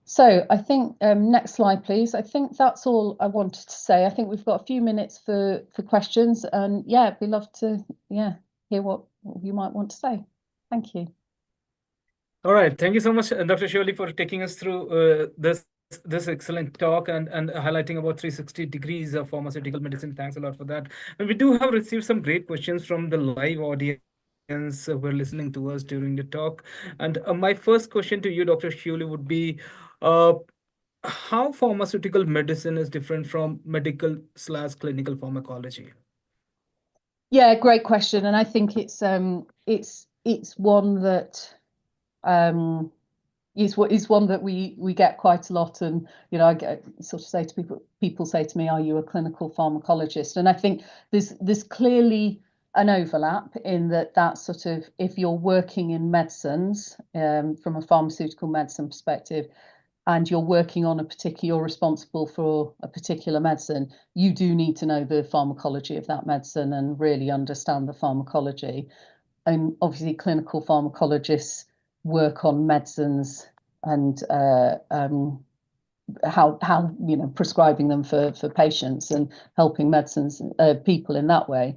So I think next slide, please. I think that's all I wanted to say. I think we've got a few minutes for questions, and yeah, we'd love to hear what you might want to say. Thank you. All right. Thank you so much, Dr. Shirley, for taking us through this excellent talk and highlighting about 360 degrees of pharmaceutical medicine. Thanks a lot for that. And we do have received some great questions from the live audience who are listening to us during the talk. And my first question to you, Dr. Shirley, would be how pharmaceutical medicine is different from medical/clinical pharmacology? Yeah, great question, and I think it's one that is one that we get quite a lot, and I get sort of say to people say to me, "Are you a clinical pharmacologist?" And I think there's clearly an overlap in that sort of, if you're working in medicines from a pharmaceutical medicine perspective, and you're working on you're responsible for a particular medicine, you do need to know the pharmacology of that medicine and really understand the pharmacology. And obviously clinical pharmacologists work on medicines and how prescribing them for patients and helping people in that way.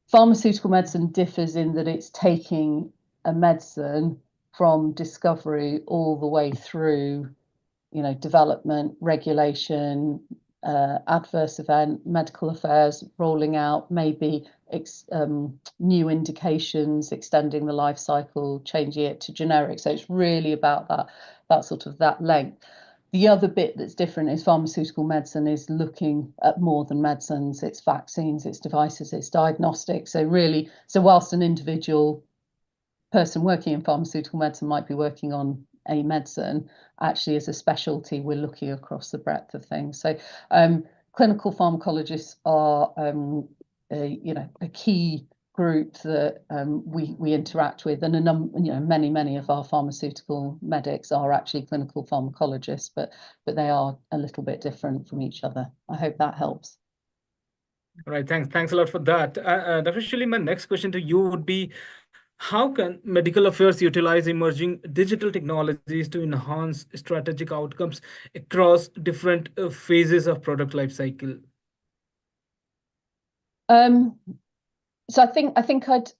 Pharmaceutical medicine differs in that it's taking a medicine from discovery all the way through, development, regulation, adverse event, medical affairs, rolling out, maybe new indications, extending the life cycle, changing it to generic. So it's really about that sort of that length. The other bit that's different is pharmaceutical medicine is looking at more than medicines. It's vaccines, it's devices, it's diagnostics. So whilst an individual person working in pharmaceutical medicine might be working on a medicine, actually as a specialty, we're looking across the breadth of things. So clinical pharmacologists are a key group that we interact with, and many of our pharmaceutical medics are actually clinical pharmacologists, but they are a little bit different from each other. I hope that helps. All right, thanks a lot for that. Dr. Shirley, my next question to you would be, how can medical affairs utilize emerging digital technologies to enhance strategic outcomes across different phases of product life cycle? So I think I'd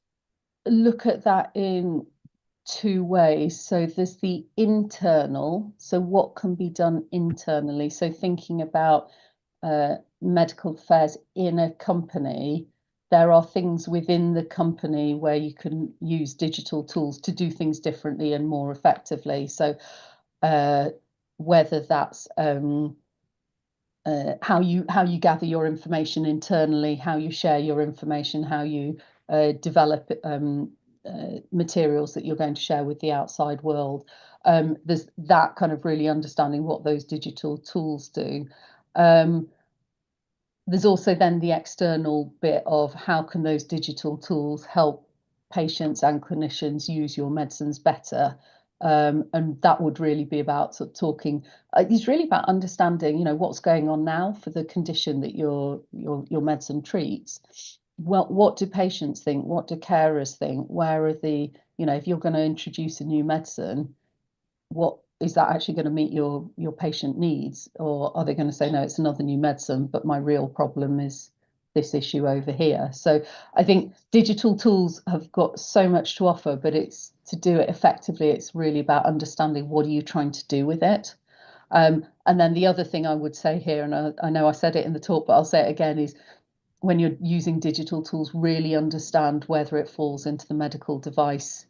look at that in 2 ways. So there's the internal, so what can be done internally. So thinking about medical affairs in a company, there are things within the company where you can use digital tools to do things differently and more effectively. So whether that's how you gather your information internally, how you share your information, how you develop materials that you're going to share with the outside world. There's that kind of really understanding what those digital tools do. There's also then the external bit of how can those digital tools help patients and clinicians use your medicines better. And that would really be about sort of talking. It's really about understanding, what's going on now for the condition that your medicine treats. Well, what do patients think? What do carers think? Where are the, if you're going to introduce a new medicine, what is that actually going to meet your patient needs? Or are they going to say, no, it's another new medicine, but my real problem is this issue over here. So I think digital tools have got so much to offer, but it's to do it effectively, it's really about understanding what are you trying to do with it. And then the other thing I would say here, and I know I said it in the talk, but I'll say it again, is when you're using digital tools, really understand whether it falls into the medical device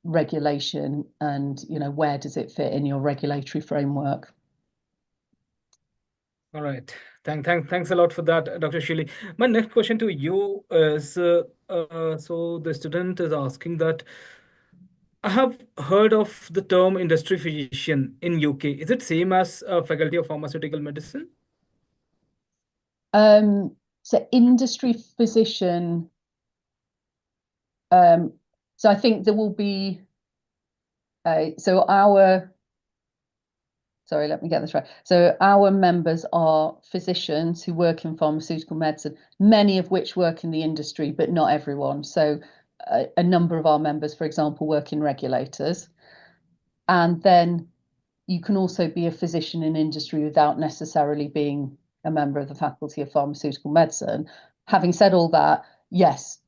regulation, and where does it fit in your regulatory framework. All right. Thanks a lot for that, Dr. Shirley. My next question to you is, so the student is asking that I have heard of the term industry physician in UK. Is it same as Faculty of Pharmaceutical Medicine? So industry physician. So I think there will be. Sorry, let me get this right. So our members are physicians who work in pharmaceutical medicine, many of which work in the industry, but not everyone. So a number of our members, for example, work in regulators. And then you can also be a physician in industry without necessarily being a member of the Faculty of Pharmaceutical Medicine. Having said all that, yes,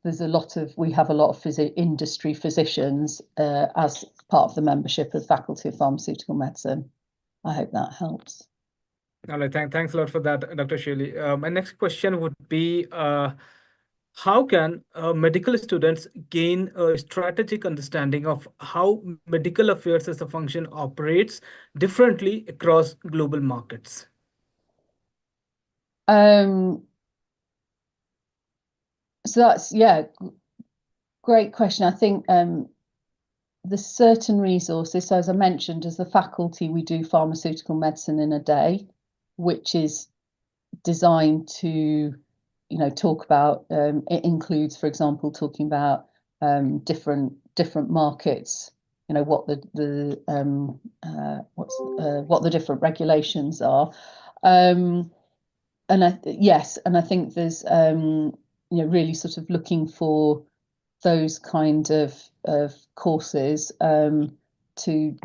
we have a lot of industry physicians as part of the membership of the Faculty of Pharmaceutical Medicine. I hope that helps. All right, thanks a lot for that, Dr. Shirley. My next question would be, how can medical students gain a strategic understanding of how medical affairs as a function operates differently across global markets? So that's, great question. I think there's certain resources. So as I mentioned, as a faculty, we do pharmaceutical medicine in a day, which is designed to, talk about. It includes, for example, talking about different markets. What the different regulations are. And I think there's really sort of looking for those kind of courses to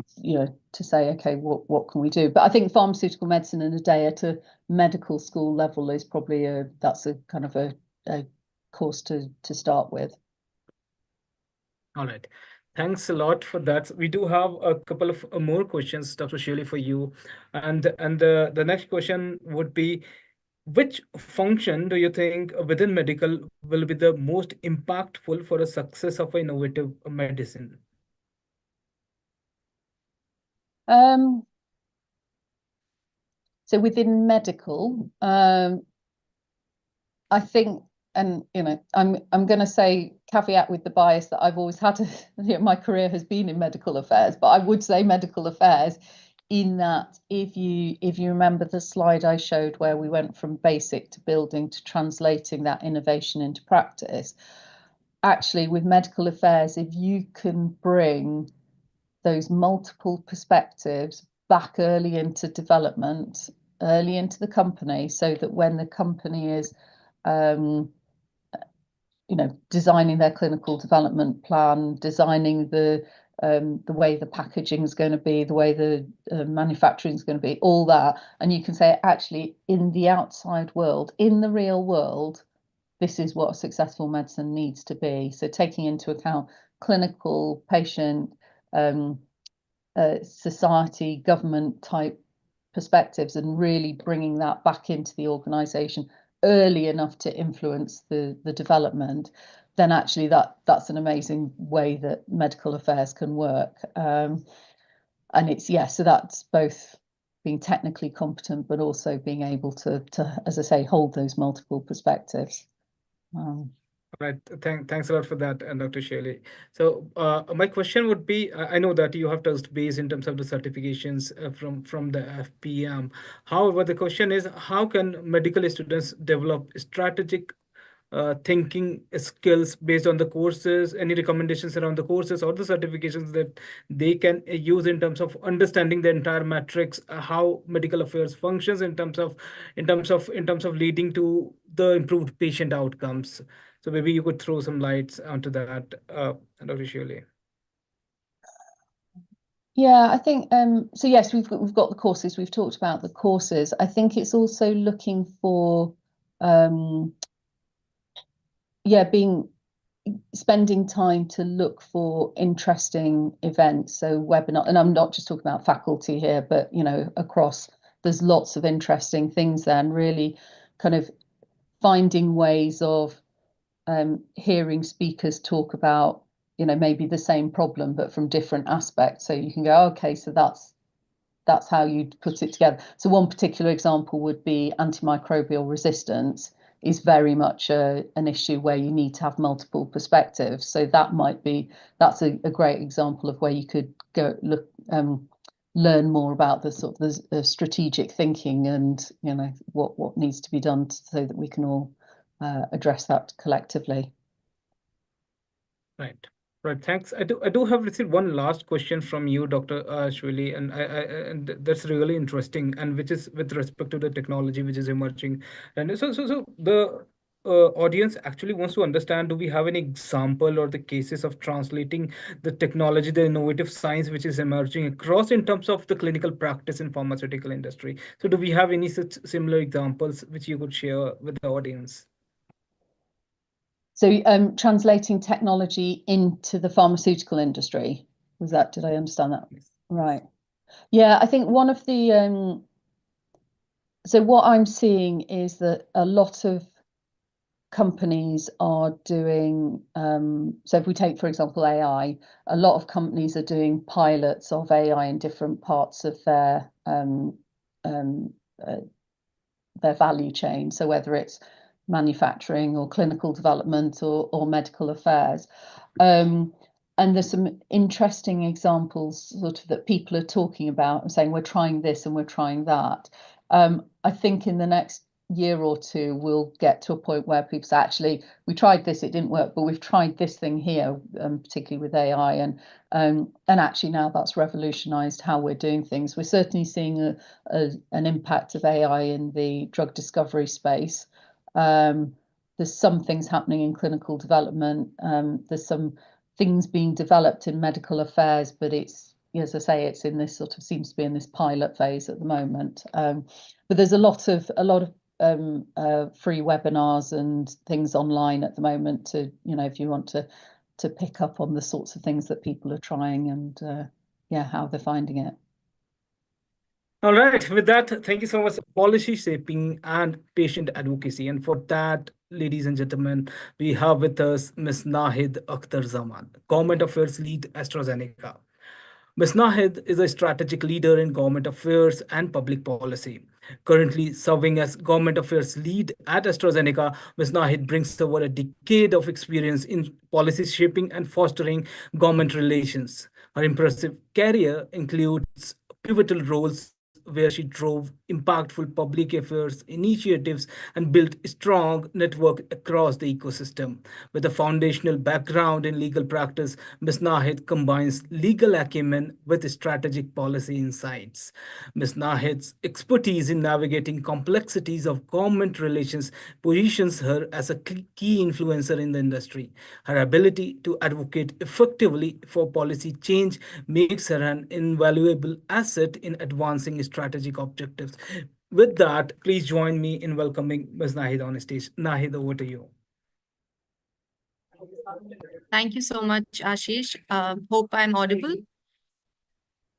say, okay, what can we do? But I think pharmaceutical medicine in a day at a medical school level is probably that's a kind of a course to start with. All right. Thanks a lot for that. We do have a couple of more questions, Dr. Shirley, for you. And the next question would be, which function do you think within medical will be the most impactful for the success of innovative medicine? So within medical, I think, and I'm going to say caveat with the bias that I've always had. My career has been in medical affairs, but I would say medical affairs in that if you remember the slide I showed where we went from basic to building to translating that innovation into practice, actually with medical affairs, if you can bring those multiple perspectives back early into development, early into the company, so that when the company is designing their clinical development plan, designing the way the packaging is going to be, the way the manufacturing is going to be, all that, and you can say, actually, in the outside world, in the real world, this is what a successful medicine needs to be. So taking into account clinical, patient, society, government type perspectives, and really bringing that back into the organisation early enough to influence the development, then actually that's an amazing way that medical affairs can work. And it's, so that's both being technically competent, but also being able to, as I say, hold those multiple perspectives. Right. Thanks a lot for that, Dr. Shirley. So my question would be, I know that you have touched base in terms of the certifications from the FPM. However, the question is, how can medical students develop strategic thinking skills based on the courses? Any recommendations around the courses or the certifications that they can use in terms of understanding the entire matrix, how medical affairs functions in terms of leading to the improved patient outcomes? So maybe you could throw some lights onto that, Dr. Shirley. Yeah, I think so. Yes, we've got the courses. We've talked about the courses. I think it's also looking for spending time to look for interesting events, so webinar, and I'm not just talking about faculty here, but across, there's lots of interesting things there, and really kind of finding ways of hearing speakers talk about maybe the same problem but from different aspects, so you can go, okay, so that's how you'd put it together. So one particular example would be antimicrobial resistance is very much an issue where you need to have multiple perspectives. So that's a great example of where you could go learn more about the sort of the strategic thinking and what needs to be done so that we can all address that collectively. Right. Right. Thanks. I do have received one last question from you, Dr. Shweli, and that's really interesting, and which is with respect to the technology which is emerging. And so the audience actually wants to understand, do we have any example or the cases of translating the technology, the innovative science which is emerging across in terms of the clinical practice in pharmaceutical industry? So do we have any such similar examples which you could share with the audience? So translating technology into the pharmaceutical industry, did I understand that? Yes. Right. Yeah, I think one of the, so what I'm seeing is that a lot of companies are doing, so if we take, for example, AI, a lot of companies are doing pilots of AI in different parts of their value chain. So whether it's manufacturing or clinical development or medical affairs. And there's some interesting examples sort of that people are talking about and saying, we're trying this and we're trying that. I think in the next year or two, we'll get to a point where people say, actually, we tried this, it didn't work, but we've tried this thing here, particularly with AI. And actually now that's revolutionized how we're doing things. We're certainly seeing an impact of AI in the drug discovery space. There's some things happening in clinical development. There's some things being developed in medical affairs, but it's, as I say, it's in this sort of, seems to be in this pilot phase at the moment. But there's a lot of free webinars and things online at the moment to, if you want to pick up on the sorts of things that people are trying and how they're finding it. All right. With that, thank you so much. Policy shaping and patient advocacy. And for that, ladies and gentlemen, we have with us Ms. Nahid Akhtar Zaman, Government Affairs Lead, AstraZeneca. Ms. Nahid is a strategic leader in government affairs and public policy. Currently serving as Government Affairs Lead at AstraZeneca, Ms. Nahid brings over a decade of experience in policy shaping and fostering government relations. Her impressive career includes pivotal roles where she drove impactful public affairs initiatives and built a strong network across the ecosystem. With a foundational background in legal practice, Ms. Nahid combines legal acumen with strategic policy insights. Ms. Nahid's expertise in navigating complexities of government relations positions her as a key influencer in the industry. Her ability to advocate effectively for policy change makes her an invaluable asset in advancing strategic objectives. With that, please join me in welcoming Ms. Nahid on stage. Nahid, over to you. Thank you so much, Ashish. Hope I'm audible.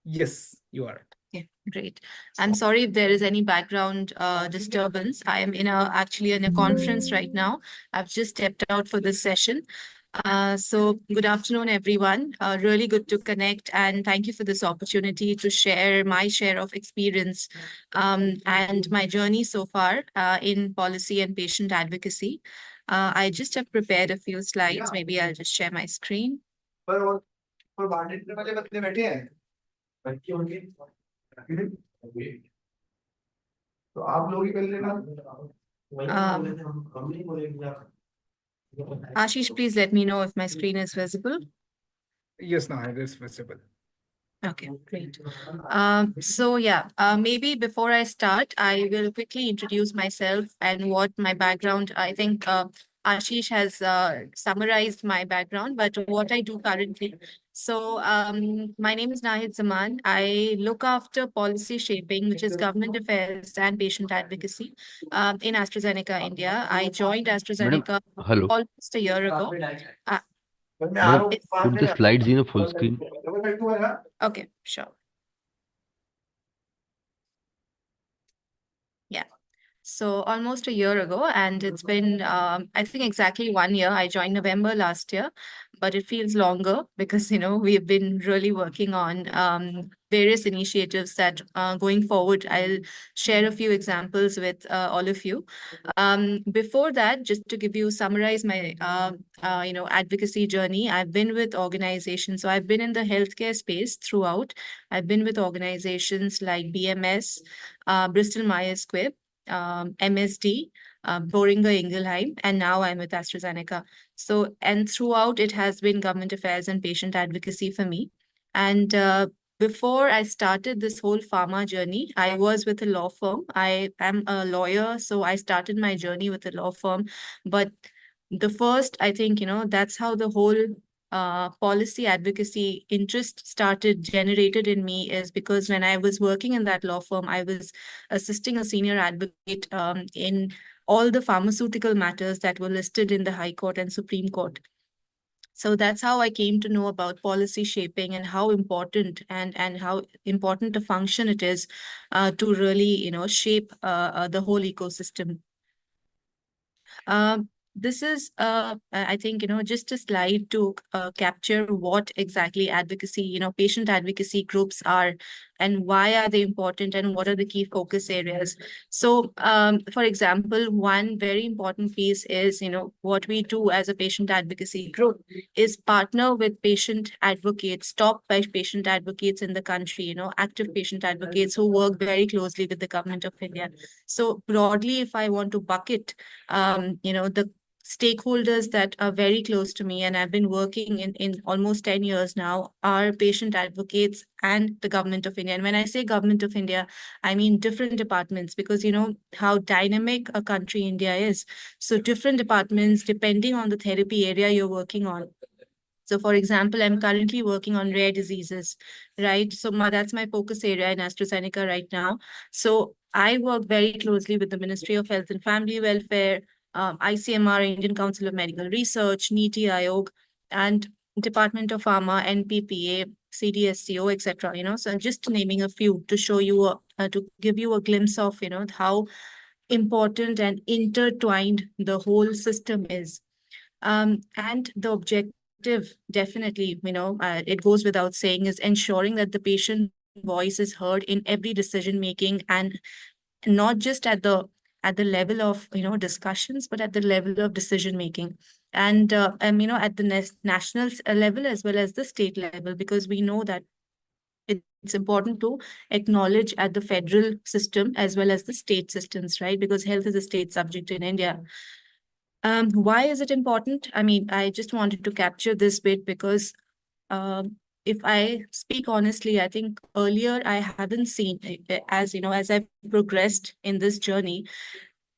Yes, you are. Yeah, great. I'm sorry if there is any background disturbance. I am actually in a conference right now. I've just stepped out for this session. So good afternoon, everyone. Really good to connect, and thank you for this opportunity to share my share of experience and my journey so far in policy and patient advocacy. I just have prepared a few slides. Maybe I'll just share my screen. Ashish, please let me know if my screen is visible. Yes, Nahid, it's visible. Okay, great. So yeah, maybe before I start, I will quickly introduce myself and what my background. I think Ashish has summarized my background, but what I do currently. So my name is Nahid Zaman. I look after policy shaping, which is government affairs and patient advocacy in AstraZeneca India. I joined Madam, AstraZeneca hello. almost a year ago. Madam, put the slides in a full screen. Okay, sure. Yeah. So almost a year ago, and it's been, I think exactly 1 year. I joined November last year, but it feels longer because, we've been really working on various initiatives that going forward, I'll share a few examples with all of you. Before that, just to summarize my, advocacy journey, I've been with organizations. So I've been in the healthcare space throughout. I've been with organizations like BMS, Bristol Myers Squibb, MSD, Boehringer Ingelheim, and now I'm with AstraZeneca. So, and throughout it has been government affairs and patient advocacy for me. And before I started this whole pharma journey, I was with a law firm. I am a lawyer, so I started my journey with a law firm. But the first, I think, that's how the whole policy advocacy interest started generated in me, is because when I was working in that law firm, I was assisting a senior advocate in all the pharmaceutical matters that were listed in the High Court and Supreme Court. So that's how I came to know about policy shaping and how important and how important a function it is to really, shape the whole ecosystem. This is, I think, just a slide to capture what exactly advocacy, patient advocacy groups are and why are they important and what are the key focus areas. So, for example, one very important piece is, what we do as a patient advocacy group is partner with patient advocates, top patient advocates in the country, active patient advocates who work very closely with the government of India. So broadly, if I want to bucket, the stakeholders that are very close to me and I've been working in almost 10 years now are patient advocates and the government of India. And when I say government of India, I mean different departments, because you know how dynamic a country India is. So different departments, depending on the therapy area you're working on. So for example, I'm currently working on rare diseases, right? So that's my focus area in AstraZeneca right now. So I work very closely with the Ministry of Health and Family Welfare, ICMR, Indian Council of Medical Research, NITI Aayog, and Department of Pharma, NPPA, CDSCO, etc. So just naming a few to show you, to give you a glimpse of, how important and intertwined the whole system is. And the objective, definitely, it goes without saying, is ensuring that the patient voice is heard in every decision making, and not just at the level of discussions, but at the level of decision making, and at the national level as well as the state level, because we know that it's important to acknowledge at the federal system as well as the state systems, right? Because health is a state subject in India. Why is it important? I mean, I just wanted to capture this bit because if I speak honestly, I think earlier I haven't seen, as I've progressed in this journey,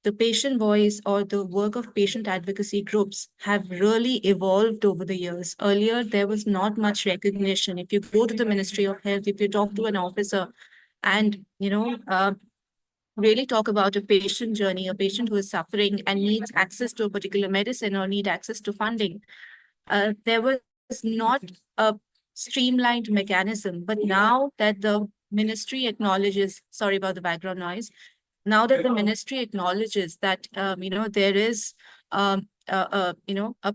the patient voice or the work of patient advocacy groups have really evolved over the years. Earlier, there was not much recognition. If you go to the Ministry of Health, if you talk to an officer and, really talk about a patient journey, a patient who is suffering and needs access to a particular medicine or need access to funding, there was not a streamlined mechanism. But now that the ministry acknowledges, sorry about the background noise, now that the ministry acknowledges that, there is, a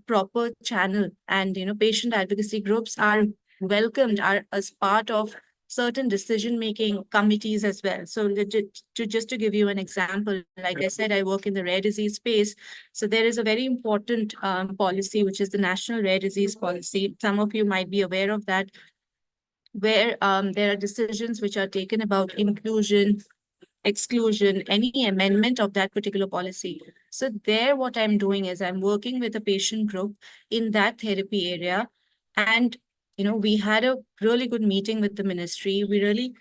proper channel, and, patient advocacy groups are welcomed, are as part of certain decision-making committees as well. So just to give you an example, like I said, I work in the rare disease space. So there is a very important policy, which is the National Rare Disease Policy. Some of you might be aware of that, where there are decisions which are taken about inclusion, exclusion, any amendment of that particular policy. So there, what I'm doing is I'm working with a patient group in that therapy area. And, we had a really good meeting with the ministry. We really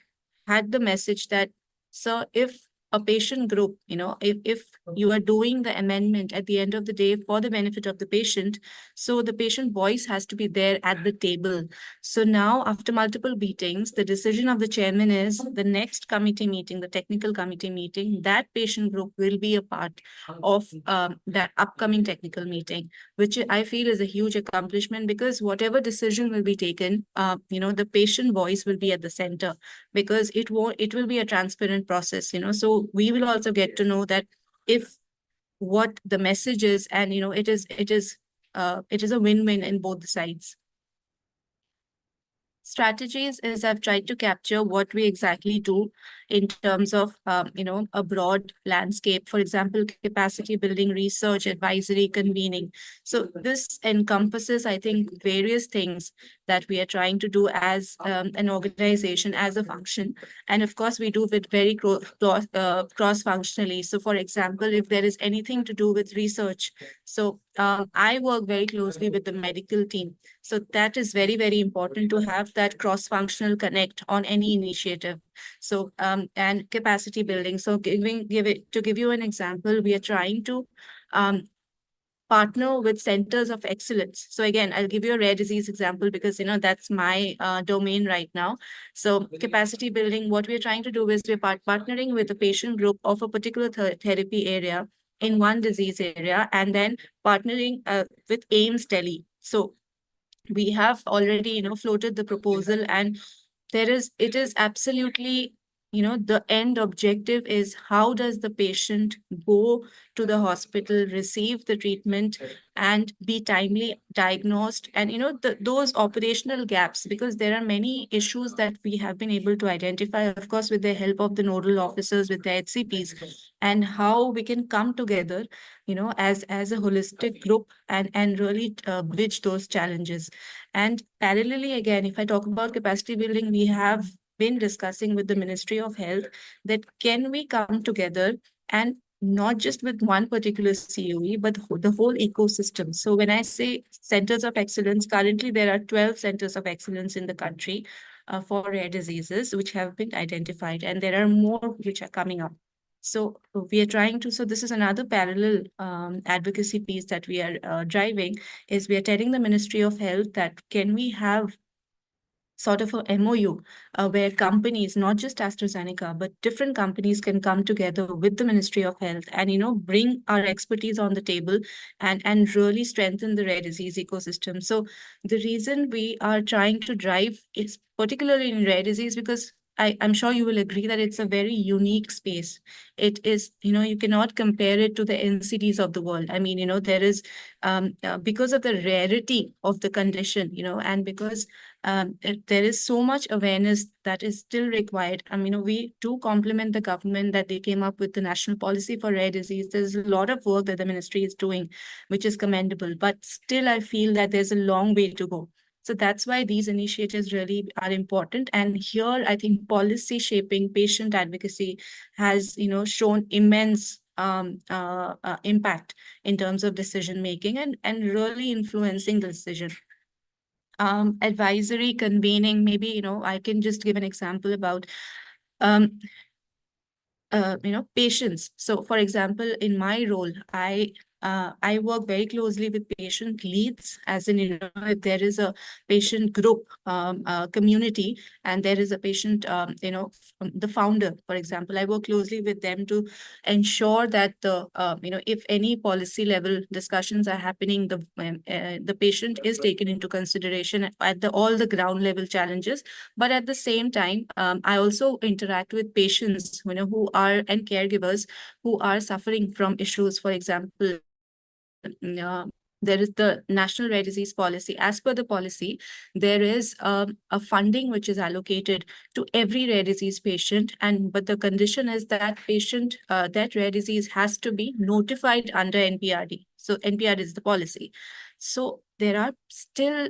had the message that, sir, if a patient group, if you are doing the amendment at the end of the day for the benefit of the patient, so the patient voice has to be there at the table. So now, after multiple meetings, the decision of the chairman is the next committee meeting, the technical committee meeting, that patient group will be a part of that upcoming technical meeting, which I feel is a huge accomplishment, because whatever decision will be taken, the patient voice will be at the center, because it will be a transparent process, so we will also get to know that if what the message is, and it is a win-win in both the sides. Strategies is I've tried to capture what we exactly do in terms of, a broad landscape. For example, capacity building, research, advisory, convening. So this encompasses, I think, various things that we are trying to do as an organization, as a function. And of course, we do it very cross-functionally. So for example, if there is anything to do with research, so I work very closely with the medical team. So that is very, very important to have that cross-functional connect on any initiative. So, and capacity building. So to give you an example, we are trying to partner with centers of excellence. So again, I'll give you a rare disease example, because, that's my domain right now. So capacity building, what we're trying to do is we're partnering with a patient group of a particular therapy area in one disease area, and then partnering with AIMS Delhi. So we have already, floated the proposal, and it is absolutely, the end objective is how does the patient go to the hospital, receive the treatment, and be timely diagnosed, and, those operational gaps, because there are many issues that we have been able to identify, of course, with the help of the nodal officers, with the HCPs, and how we can come together, as a holistic group, and really bridge those challenges. And parallelly, again, if I talk about capacity building, we have been discussing with the Ministry of Health that can we come together, and not just with one particular COE, but the whole ecosystem. So when I say centers of excellence, currently there are 12 centers of excellence in the country for rare diseases, which have been identified, and there are more which are coming up. So we are trying to, so this is another parallel advocacy piece that we are driving, is we are telling the Ministry of Health that can we have sort of a MOU where companies, not just AstraZeneca, but different companies can come together with the Ministry of Health and, bring our expertise on the table and really strengthen the rare disease ecosystem. So the reason we are trying to drive is particularly in rare disease, because I'm sure you will agree that it's a very unique space. It is, you cannot compare it to the NCDs of the world. I mean, there is, because of the rarity of the condition, and because there is so much awareness that is still required. I mean, we do compliment the government that they came up with the national policy for rare disease. There's a lot of work that the ministry is doing, which is commendable, but still I feel that there's a long way to go. So that's why these initiatives really are important. And here, I think policy shaping, patient advocacy has, shown immense impact in terms of decision making and really influencing the decision. Advisory, convening, maybe, I can just give an example about patients. So for example, in my role, I work very closely with patient leads, as in, if there is a patient group community and there is a patient, the founder, for example, I work closely with them to ensure that if any policy level discussions are happening, the patient is taken into consideration at all the ground level challenges. But at the same time, I also interact with patients, who are, and caregivers who are suffering from issues. For example, there is the National Rare Disease Policy. As per the policy, there is a funding which is allocated to every rare disease patient, but the condition is that patient, that rare disease has to be notified under NPRD. So NPRD is the policy. So there are still,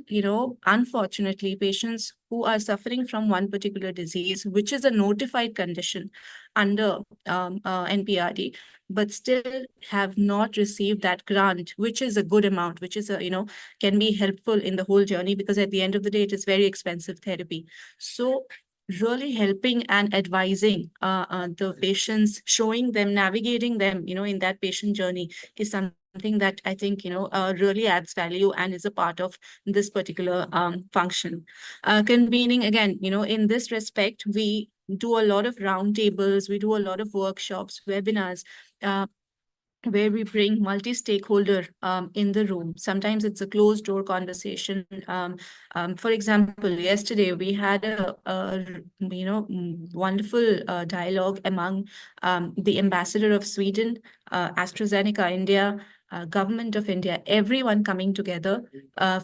unfortunately, patients who are suffering from one particular disease, which is a notified condition under NPRD, but still have not received that grant, which is a good amount, which is can be helpful in the whole journey, because at the end of the day, it is very expensive therapy. So really helping and advising the patients, showing them, navigating them, in that patient journey is something that I think, really adds value and is a part of this particular function. Convening, again, in this respect, we do a lot of roundtables, we do a lot of workshops, webinars, where we bring multi-stakeholder in the room. Sometimes it's a closed door conversation. For example, yesterday we had a wonderful dialogue among the ambassador of Sweden, AstraZeneca India, government of India, everyone coming together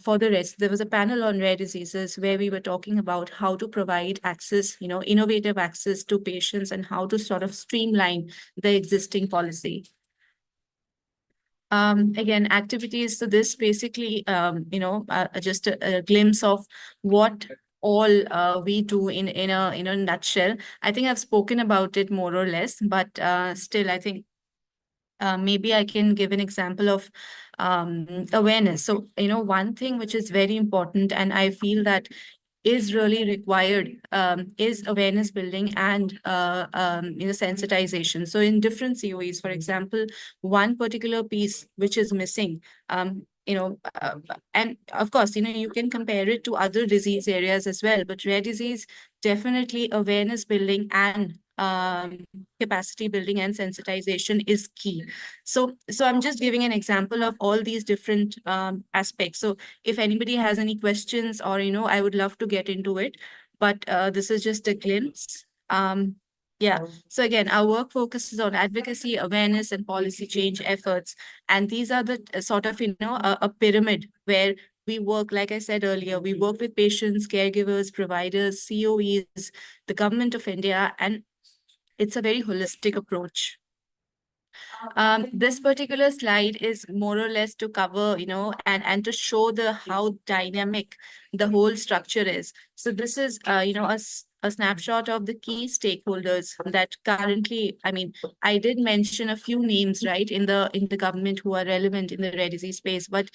for the rest. There was a panel on rare diseases where we were talking about how to provide access, innovative access to patients and how to sort of streamline the existing policy. Again, activities. So this basically, just a glimpse of what all we do in a nutshell. I think I've spoken about it more or less, but still, I think maybe I can give an example of awareness. So, one thing which is very important, and I feel that is really required is awareness building and sensitization. So in different COEs, for example, one particular piece which is missing, and of course, you can compare it to other disease areas as well, but rare disease, definitely awareness building and capacity building and sensitization is key. So I'm just giving an example of all these different aspects. So if anybody has any questions or, I would love to get into it, but this is just a glimpse. Yeah. So again, our work focuses on advocacy, awareness, and policy change efforts. And these are the sort of, a pyramid where we work, like I said earlier, we work with patients, caregivers, providers, COEs, the government of India, and it's a very holistic approach. This particular slide is more or less to cover, and to show how dynamic the whole structure is. So this is, a snapshot of the key stakeholders that currently, I did mention a few names, right, in the government who are relevant in the rare disease space, but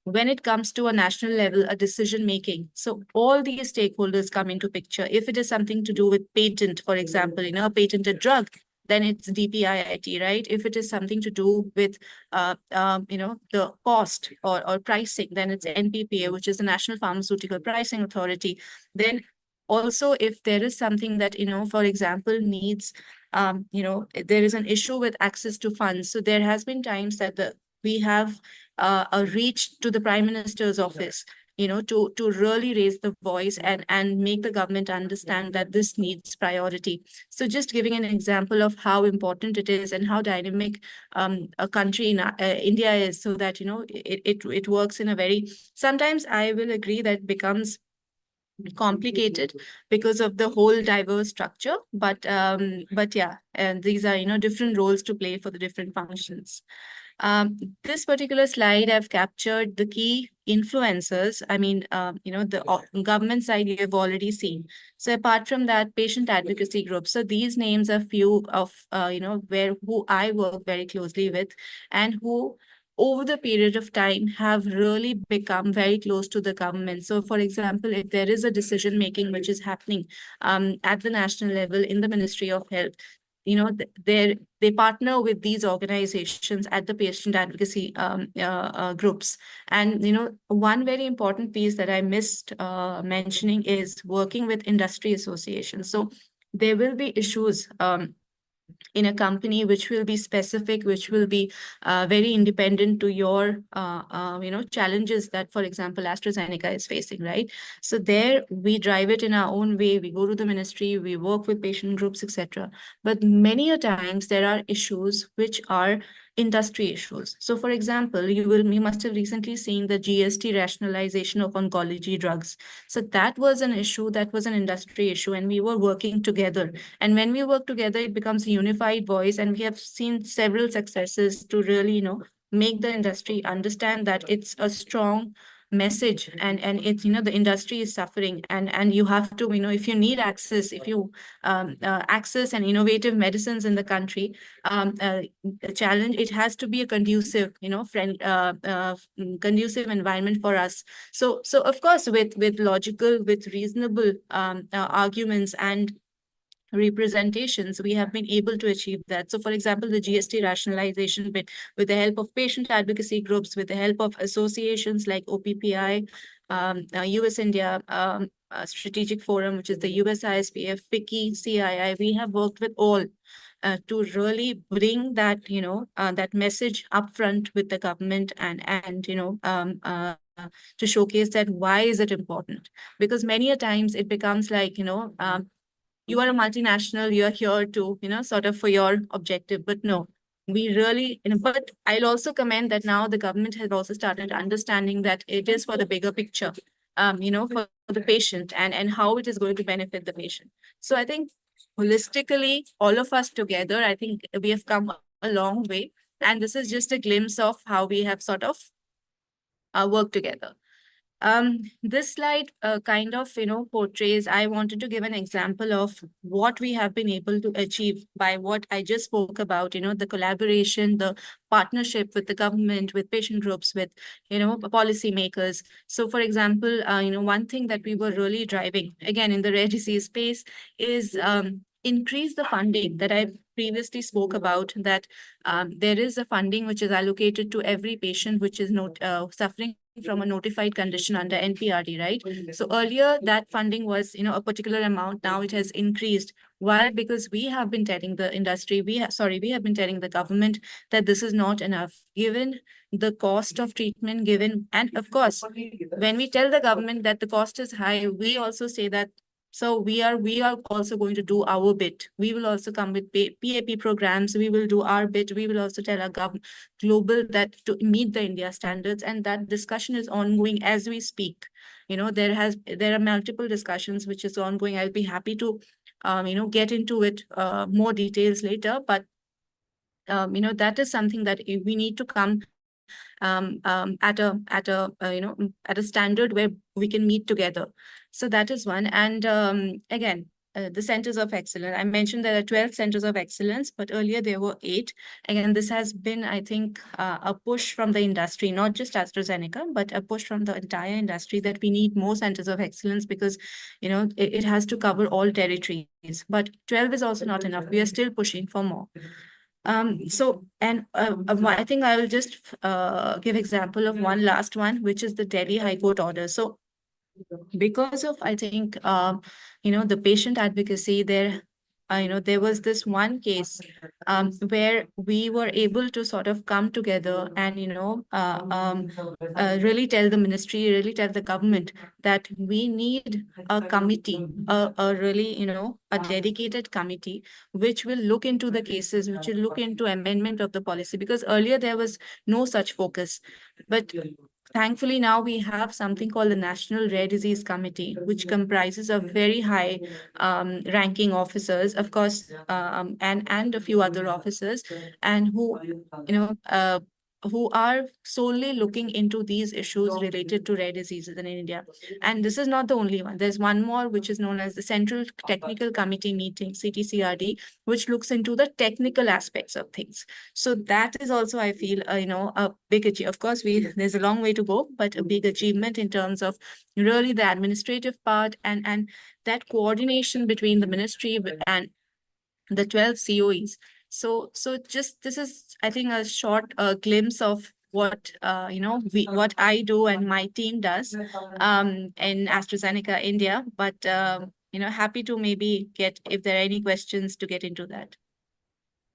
when it comes to a national level, a decision making, so all these stakeholders come into picture. If it is something to do with patent, for example, a patented drug, then it's DPIIT, right? If it is something to do with, the cost or pricing, then it's NPPA, which is the National Pharmaceutical Pricing Authority. Then also, if there is something that, for example, needs, there is an issue with access to funds. So there has been times that we have a reach to the Prime Minister's office, to really raise the voice and make the government understand that this needs priority. So just giving an example of how important it is and how dynamic a country in India is, so that, it works in a very, sometimes I will agree that becomes complicated because of the whole diverse structure, but yeah, and these are, different roles to play for the different functions. This particular slide, I've captured the key influencers. The government side you have already seen. So apart from that, patient advocacy groups. So these names are few of, who I work very closely with, and who over the period of time have really become very close to the government. So for example, if there is a decision making which is happening at the national level in the Ministry of Health, they partner with these organizations at the patient advocacy groups. And, one very important piece that I missed mentioning is working with industry associations. So there will be issues in a company which will be specific, which will be very independent to your, challenges that, for example, AstraZeneca is facing, right? So there we drive it in our own way. We go to the ministry, we work with patient groups, etc. But many a times there are issues which are industry issues. So for example, you must have recently seen the GST rationalization of oncology drugs. So that was an issue, that was an industry issue, and we were working together. And when we work together, it becomes a unified voice, and we have seen several successes to really, make the industry understand that it's a strong message, and it's, the industry is suffering, and you have to, if you need access, if you access and innovative medicines in the country, the challenge, it has to be a conducive, conducive environment for us. So of course, with logical, with reasonable arguments and representations, we have been able to achieve that. So for example, the GST rationalization bit, with the help of patient advocacy groups, with the help of associations like OPPI, US India Strategic Forum, which is the US ISPF, FICCI, CII, we have worked with all to really bring that, that message upfront with the government, and to showcase that why is it important. Because many a times it becomes like, you are a multinational, you're here to, sort of for your objective, but no, we really, but I'll also commend that now the government has also started understanding that it is for the bigger picture, for the patient, and how it is going to benefit the patient. So I think holistically, all of us together, I think we have come a long way. And this is just a glimpse of how we have sort of worked together. This slide kind of, portrays, I wanted to give an example of what we have been able to achieve by what I just spoke about, the collaboration, the partnership with the government, with patient groups, with, policymakers. So for example, one thing that we were really driving, again, in the rare disease space is increase the funding that I previously spoke about, that there is a funding which is allocated to every patient which is not suffering from a notified condition under NPRD, right? So earlier that funding was, a particular amount. Now it has increased. Why? Because we have been telling the industry, we have been telling the government that this is not enough, given the cost of treatment, given, and of course, when we tell the government that the cost is high, we also say that, so we are also going to do our bit. We will also come with PAP programs. We will do our bit. We will also tell our global that to meet the India standards, and that discussion is ongoing as we speak. There are multiple discussions which is ongoing. I'll be happy to, get into it more details later. But that is something that we need to come at a standard where we can meet together. So that is one. And again, the centers of excellence. I mentioned there are 12 centers of excellence, but earlier there were 8. Again, this has been, I think, a push from the industry, not just AstraZeneca, but a push from the entire industry that we need more centers of excellence, because, it has to cover all territories. But 12 is also not enough. We are still pushing for more. I think I will just give example of one last one, which is the Delhi High Court order. So because of, I think, the patient advocacy there, there was this one case where we were able to sort of come together and, really tell the ministry, really tell the government that we need a committee, a really, a dedicated committee, which will look into the cases, which will look into amendment of the policy, because earlier there was no such focus. But thankfully, now we have something called the National Rare Disease Committee, which comprises of very high ranking officers, of course, and a few other officers, and who, who are solely looking into these issues related to rare diseases in India. And this is not the only one. There's one more, which is known as the Central Technical Committee meeting, CTCRD, which looks into the technical aspects of things. So that is also, I feel, a big achievement. Of course, there's a long way to go, but a big achievement in terms of really the administrative part and that coordination between the ministry and the 12 COEs. So just, this is, I think, a short glimpse of what what I do and my team does in AstraZeneca India. But happy to maybe get, if there are any questions, to get into that.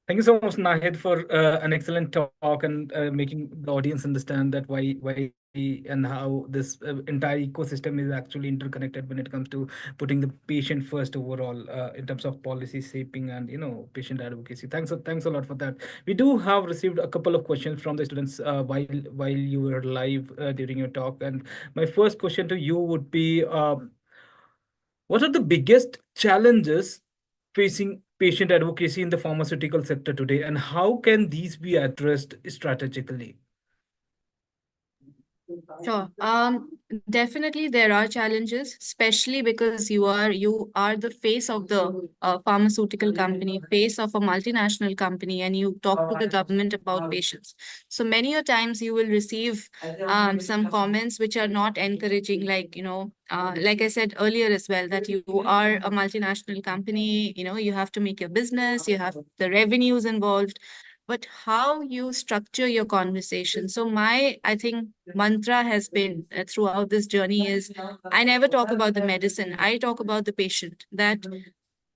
Thank you so much, Nahid, for an excellent talk and making the audience understand that why and how this entire ecosystem is actually interconnected when it comes to putting the patient first overall in terms of policy shaping and patient advocacy. Thanks a lot for that. We do have received a couple of questions from the students while you were live during your talk, and my first question to you would be, what are the biggest challenges facing patient advocacy in the pharmaceutical sector today, and how can these be addressed strategically? Sure. Definitely there are challenges, especially because you are the face of the pharmaceutical company, face of a multinational company, and you talk to the government about patients. So many a times you will receive some comments which are not encouraging, like like I said earlier as well, that you are a multinational company, you have to make your business, you have the revenues involved, but how you structure your conversation. So my, I think, mantra has been throughout this journey is I never talk about the medicine. I talk about the patient, that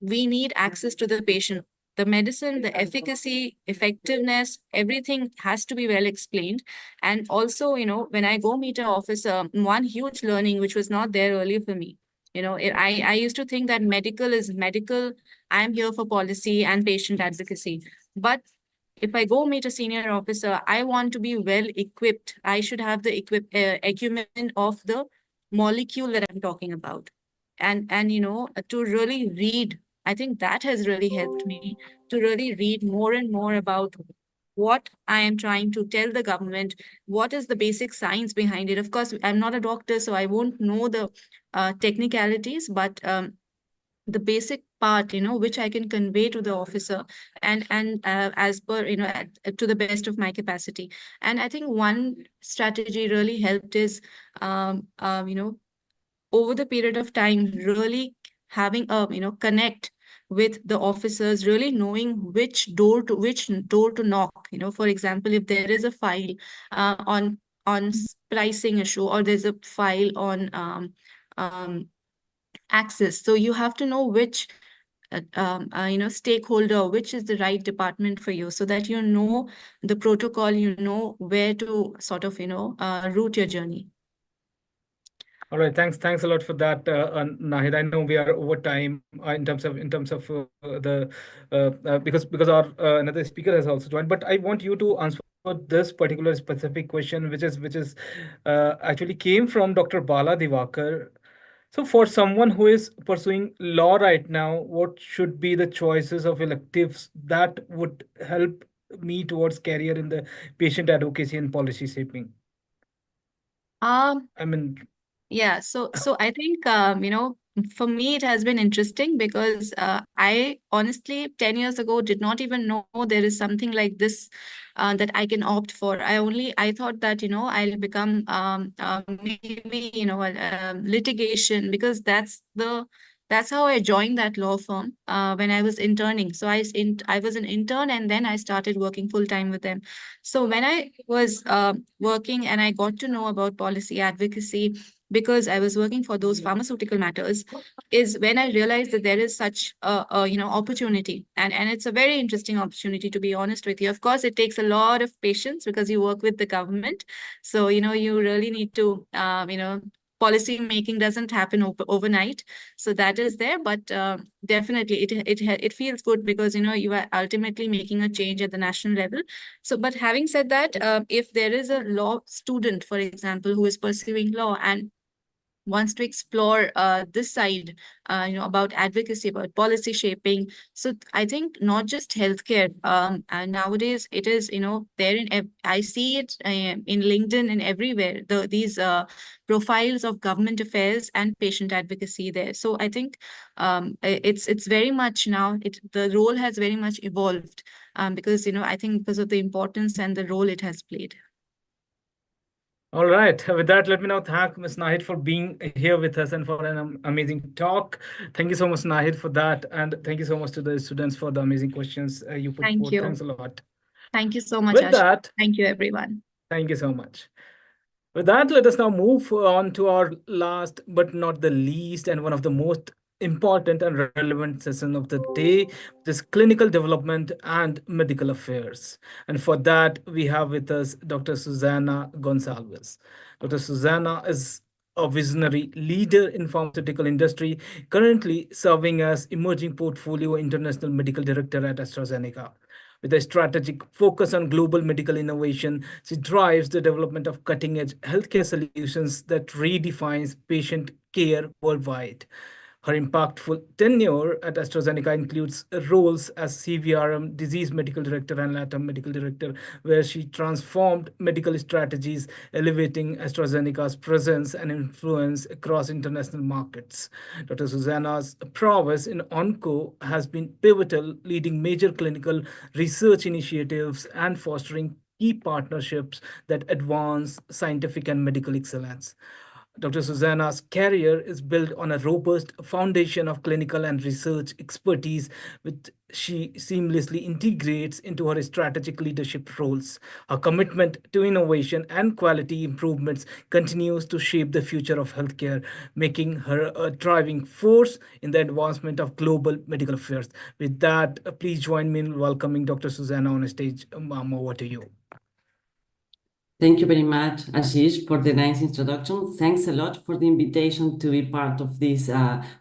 we need access to the patient. The medicine, the efficacy, effectiveness, everything has to be well explained. And also, when I go meet an officer, one huge learning, which was not there earlier for me, I used to think that medical is medical. I'm here for policy and patient advocacy. But if I go meet a senior officer, I want to be well equipped. I should have the acumen of the molecule that I'm talking about. And to really read, I think that has really helped me to really read more and more about what I am trying to tell the government, what is the basic science behind it. Of course, I'm not a doctor, so I won't know the technicalities, but the basic part, which I can convey to the officer, and as per, to the best of my capacity. And I think one strategy really helped is, over the period of time, really having a, connect with the officers, really knowing which door to knock. For example, if there is a file on pricing issue, or there's a file on access. So you have to know which stakeholder, which is the right department for you, so that you know the protocol, you know where to sort of route your journey. All right, thanks a lot for that, Nahid. I know we are over time in terms of the because our another speaker has also joined, but I want you to answer this particular specific question, which is actually came from Dr. Bala Divakar. So, for someone who is pursuing law right now, what should be the choices of electives that would help me towards career in the patient advocacy and policy shaping? Um, I mean, Yeah, so I think for me it has been interesting because I honestly 10 years ago did not even know there is something like this that I can opt for. I thought that I'll become maybe litigation, because that's how I joined that law firm when I was interning. So I was an intern, and then I started working full time with them. So when I was working and I got to know about policy advocacy, because I was working for those pharmaceutical matters, is when I realized that there is such a opportunity, and it's a very interesting opportunity, to be honest with you. Of course, it takes a lot of patience because you work with the government, so you really need to policy making doesn't happen overnight, so that is there. But definitely it feels good because you are ultimately making a change at the national level. So, but having said that, if there is a law student, for example, who is pursuing law and wants to explore this side, about advocacy, about policy shaping. So I think not just healthcare. And nowadays it is, there I see it in LinkedIn and everywhere. These profiles of government affairs and patient advocacy there. So I think it's very much now. The role has very much evolved because I think because of the importance and the role it has played. all right. With that, let me now thank Ms. Nahid for being here with us and for an amazing talk. Thank you so much, Nahid, for that. And thank you so much to the students for the amazing questions you put Thank forth. you. Thanks a lot. Thank you so much, With Ash. that, Thank you, everyone. thank you so much. With that, let us now move on to our last but not the least and one of the most important and relevant session of the day, this clinical development and medical affairs. And for that, we have with us Dr. Susana Gonsalves. Dr. Susana is a visionary leader in pharmaceutical industry, currently serving as emerging portfolio international medical director at AstraZeneca. With a strategic focus on global medical innovation, she drives the development of cutting edge healthcare solutions that redefines patient care worldwide. Her impactful tenure at AstraZeneca includes roles as CVRM, Disease Medical Director, and LATAM Medical Director, where she transformed medical strategies, elevating AstraZeneca's presence and influence across international markets. Dr. Susanna's prowess in onco has been pivotal, leading major clinical research initiatives and fostering key partnerships that advance scientific and medical excellence. Dr. Susanna's career is built on a robust foundation of clinical and research expertise, which she seamlessly integrates into her strategic leadership roles. Her commitment to innovation and quality improvements continues to shape the future of healthcare, making her a driving force in the advancement of global medical affairs. With that, please join me in welcoming Dr. Susanna on stage. Ma'am, over to you. Thank you very much, Ashish, for the nice introduction. Thanks a lot for the invitation to be part of this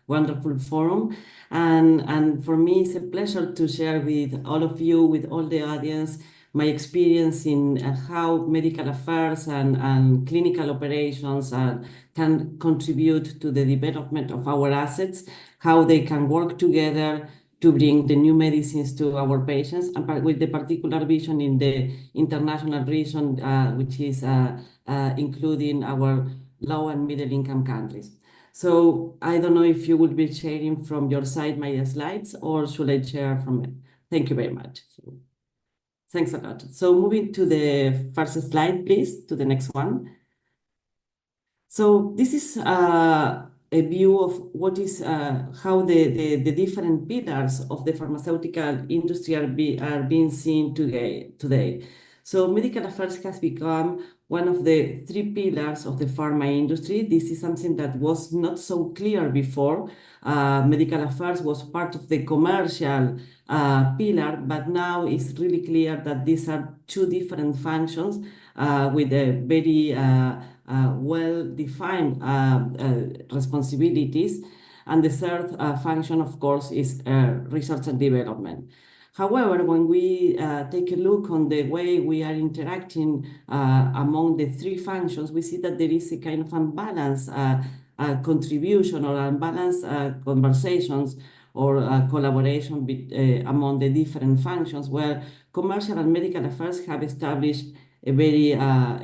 wonderful forum. And for me, it's a pleasure to share with all of you, with all the audience, my experience in how medical affairs and clinical operations can contribute to the development of our assets, how they can work together to bring the new medicines to our patients, and with the particular vision in the international region, which is including our low and middle income countries. So I don't know if you would be sharing from your side my slides, or should I share from it? Thank you very much. So, thanks a lot. So moving to the first slide, please, to the next one. So this is a view of what is how the different pillars of the pharmaceutical industry are being seen today. So medical affairs has become one of the three pillars of the pharma industry. This is something that was not so clear before. Medical affairs was part of the commercial pillar, but now it's really clear that these are two different functions with a very well-defined responsibilities. And the third function, of course, is research and development. However, when we take a look on the way we are interacting among the three functions, we see that there is a kind of unbalanced contribution or unbalanced conversations or collaboration among the different functions, where commercial and medical affairs have established a very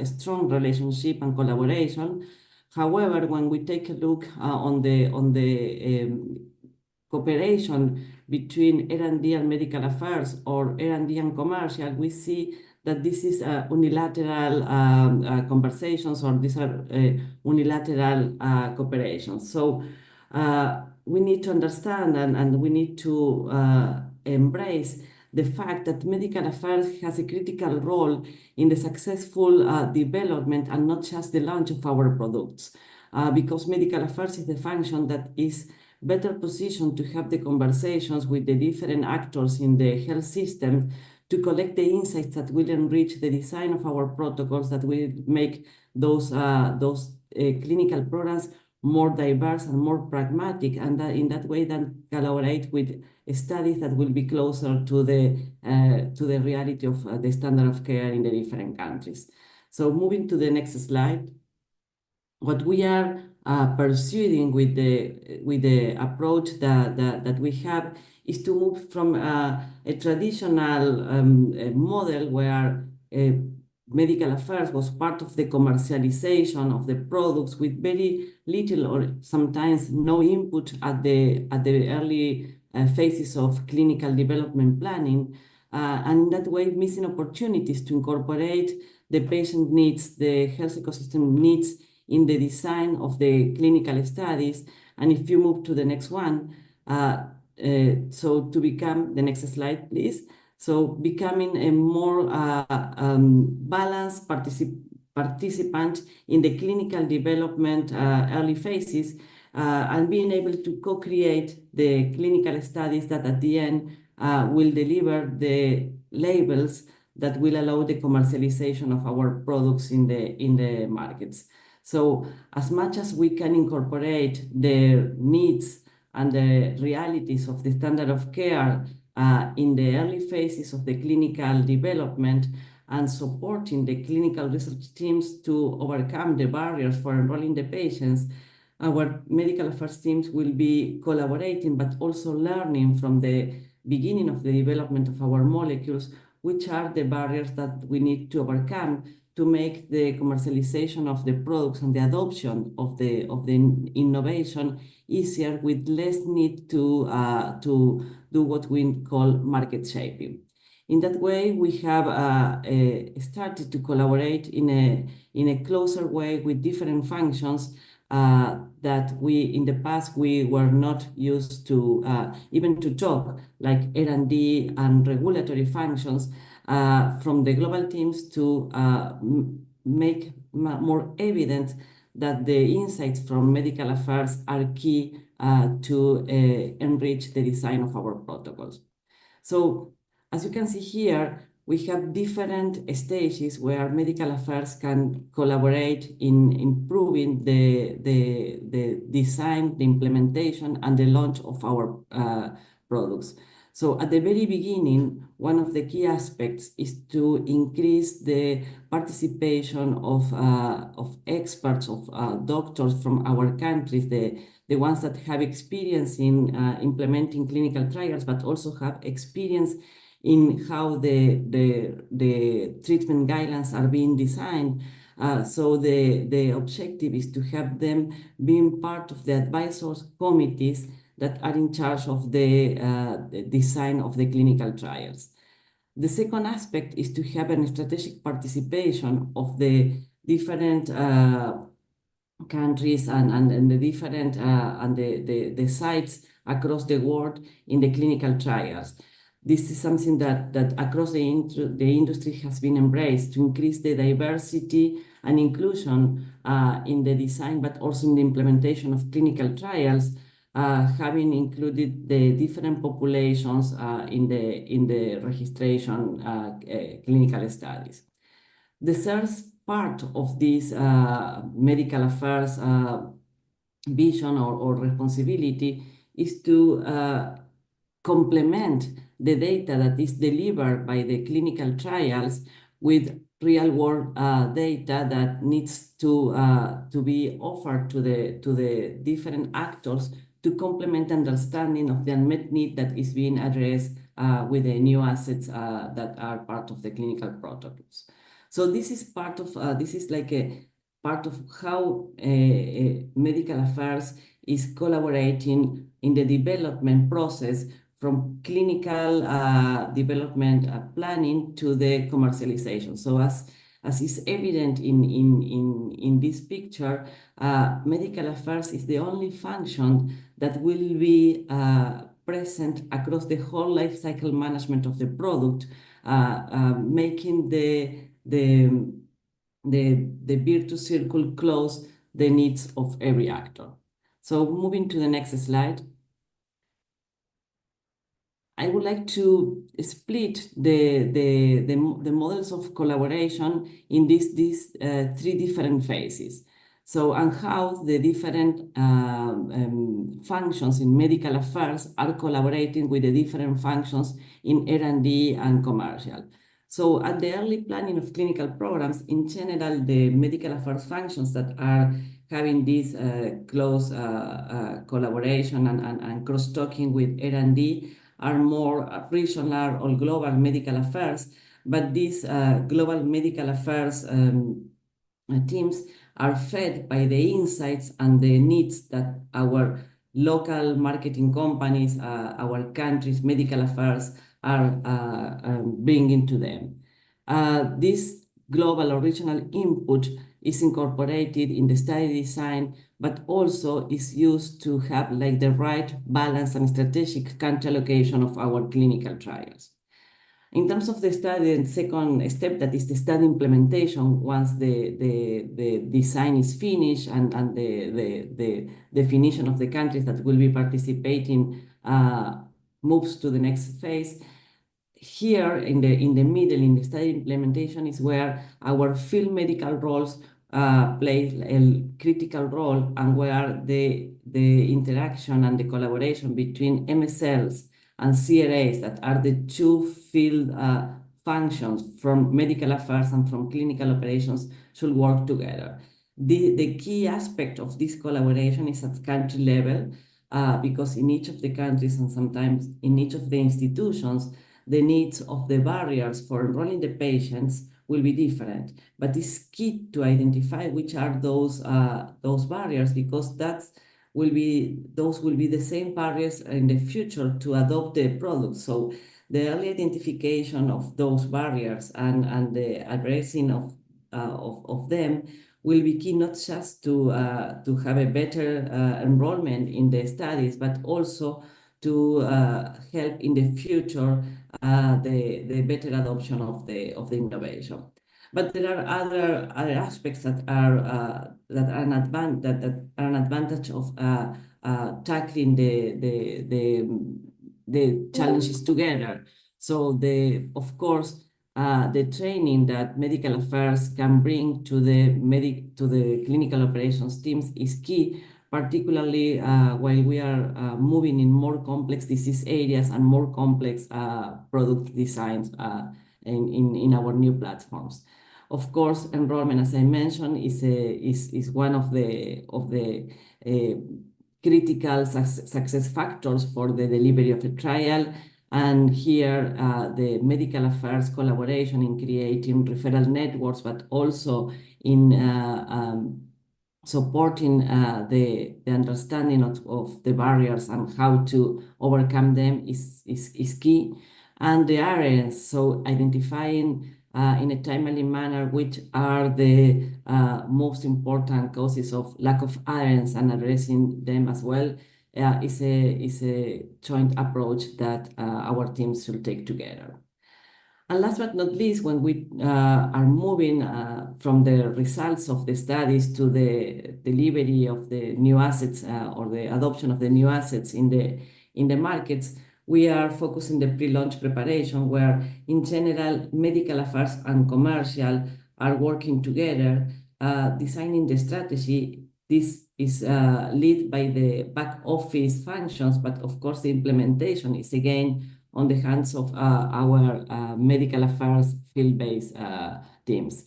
strong relationship and collaboration. However, when we take a look on the cooperation between R&D and medical affairs, or R&D and commercial, we see that this is unilateral conversations, or these are unilateral cooperations. So we need to understand and we need to embrace the fact that medical affairs has a critical role in the successful development and not just the launch of our products, because medical affairs is the function that is better positioned to have the conversations with the different actors in the health system to collect the insights that will enrich the design of our protocols, that will make those clinical programs more diverse and more pragmatic, and that in that way then collaborate with studies that will be closer to the reality of the standard of care in the different countries. So moving to the next slide, what we are pursuing with the approach that we have is to move from a traditional model where medical affairs was part of the commercialization of the products with very little or sometimes no input at the early phases of clinical development planning, and that way missing opportunities to incorporate the patient needs, the health ecosystem needs in the design of the clinical studies. And if you move to the next one, so to become, the next slide, please. So becoming a more balanced participant in the clinical development early phases, and being able to co-create the clinical studies that at the end will deliver the labels that will allow the commercialization of our products in the markets. So as much as we can incorporate the needs and the realities of the standard of care in the early phases of the clinical development, and supporting the clinical research teams to overcome the barriers for enrolling the patients, Our medical affairs teams will be collaborating, but also learning from the beginning of the development of our molecules, which are the barriers that we need to overcome to make the commercialization of the products and the adoption of the innovation easier, with less need to do what we call market shaping. In that way, we have started to collaborate in a closer way with different functions that in the past we were not used to even to talk, like R&D and regulatory functions from the global teams to make more evident that the insights from medical affairs are key to enrich the design of our protocols. So as you can see here, we have different stages where medical affairs can collaborate in improving the design, the implementation, and the launch of our products. So at the very beginning, one of the key aspects is to increase the participation of experts, of doctors from our countries, the ones that have experience in implementing clinical trials, but also have experience in how the treatment guidelines are being designed. So the objective is to have them being part of the advisors committees that are in charge of the design of the clinical trials. The second aspect is to have a strategic participation of the different countries and the different and the sites across the world in the clinical trials. This is something that across the industry has been embraced to increase the diversity and inclusion in the design, but also in the implementation of clinical trials, having included the different populations in the registration clinical studies. The third part of this medical affairs vision or responsibility is to complement the data that is delivered by the clinical trials with real-world data that needs to be offered to the different actors to complement understanding of the unmet need that is being addressed with the new assets that are part of the clinical protocols. So this is part of this is like a part of how medical affairs is collaborating in the development process from clinical development planning to the commercialization. So as is evident in this picture, medical affairs is the only function that will be present across the whole life cycle management of the product, making the virtuous circle close the needs of every actor. So moving to the next slide. I would like to split the models of collaboration in these three different phases. So, and how the different functions in medical affairs are collaborating with the different functions in R&D and commercial. So at the early planning of clinical programs, in general, the medical affairs functions that are having this close collaboration and cross-talking with R&D are more regional or global medical affairs, but these global medical affairs teams are fed by the insights and the needs that our local marketing companies, our country's medical affairs are bringing to them. This global or regional input is incorporated in the study design, but also is used to have like the right balance and strategic country allocation of our clinical trials. In terms of the study and second step, that is the study implementation, once the design is finished and the definition of the countries that will be participating moves to the next phase. Here in the middle, in the study implementation, is where our field medical roles play a critical role, and where the interaction and the collaboration between MSLs and CRAs, that are the two field functions from medical affairs and from clinical operations, should work together. The key aspect of this collaboration is at country level, because in each of the countries and sometimes in each of the institutions, the needs of the barriers for enrolling the patients will be different. But it's key to identify which are those barriers, because those will be the same barriers in the future to adopt the product. So the early identification of those barriers and the addressing of them will be key, not just to have a better enrollment in the studies, but also to help in the future the better adoption of the innovation. But there are other aspects that are an advantage of tackling the challenges together. So of course, the training that medical affairs can bring to the clinical operations teams is key, particularly while we are moving in more complex disease areas and more complex product designs in our new platforms. Of course, enrollment, as I mentioned, is one of the critical success factors for the delivery of a trial. And here, the medical affairs collaboration in creating referral networks, but also in supporting the understanding of the barriers and how to overcome them is key. And the areas, so identifying in a timely manner which are the most important causes of lack of adherence and addressing them as well is a joint approach that our teams should take together. And last but not least, when we are moving from the results of the studies to the delivery of the new assets or the adoption of the new assets in the markets, we are focusing the pre-launch preparation, where in general, medical affairs and commercial are working together, designing the strategy. This is led by the back office functions, but of course the implementation is again on the hands of our medical affairs field-based teams.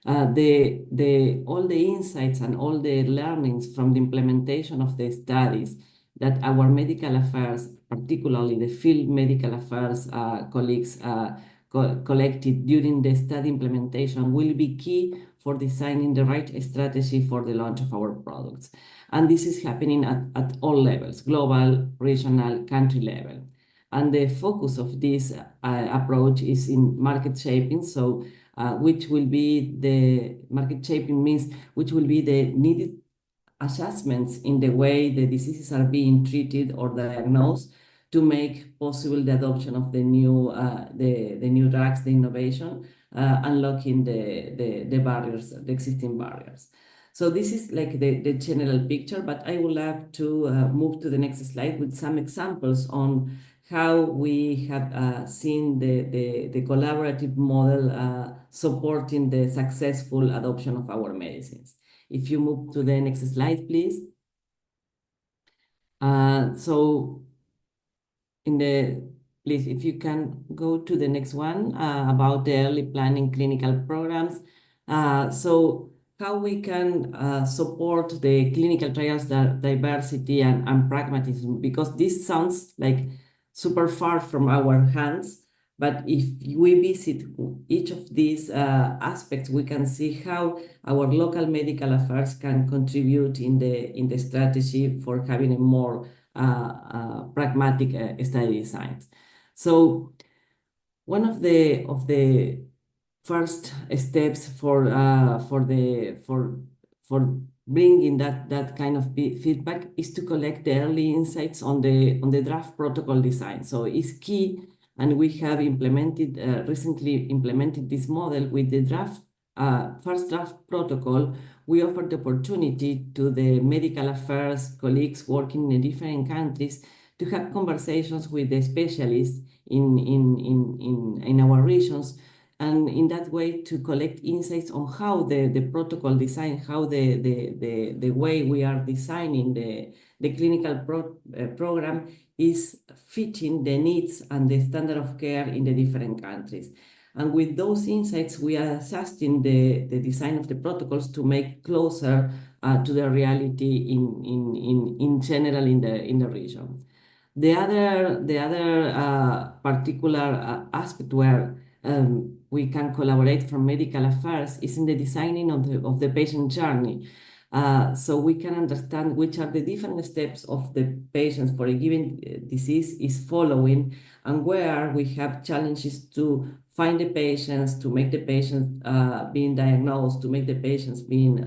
All the insights and all the learnings from the implementation of the studies that our medical affairs, particularly the field medical affairs colleagues collected during the study implementation, will be key for designing the right strategy for the launch of our products. And this is happening at all levels, global, regional, country level. And the focus of this approach is in market shaping. So which will be the market shaping means which will be the needed adjustments in the way the diseases are being treated or diagnosed to make possible the adoption of the new drugs, the innovation, unlocking the barriers, the existing barriers. So this is like the general picture, but I would like to move to the next slide with some examples on how we have seen the collaborative model supporting the successful adoption of our medicines. If you move to the next slide, please. So please, if you can go to the next one about the early planning clinical programs. So how we can support the clinical trials, diversity and pragmatism, because this sounds like super far from our hands. But if we visit each of these aspects, we can see how our local medical affairs can contribute in the strategy for having a more pragmatic study designs. So one of the first steps for bringing that kind of feedback is to collect the early insights on the draft protocol design. So it's key. And we have recently implemented this model with the first draft protocol. We offer the opportunity to the medical affairs colleagues working in different countries to have conversations with the specialists in our regions, and in that way to collect insights on how the protocol design, how the way we are designing the clinical program is fitting the needs and the standard of care in the different countries. And with those insights, we are adjusting the design of the protocols to make closer to the reality in general in the region. The other particular aspect where we can collaborate from medical affairs is in the designing of the patient journey. So we can understand which are the different steps of the patients for a given disease is following, and where we have challenges to find the patients, to make the patients being diagnosed, to make the patients being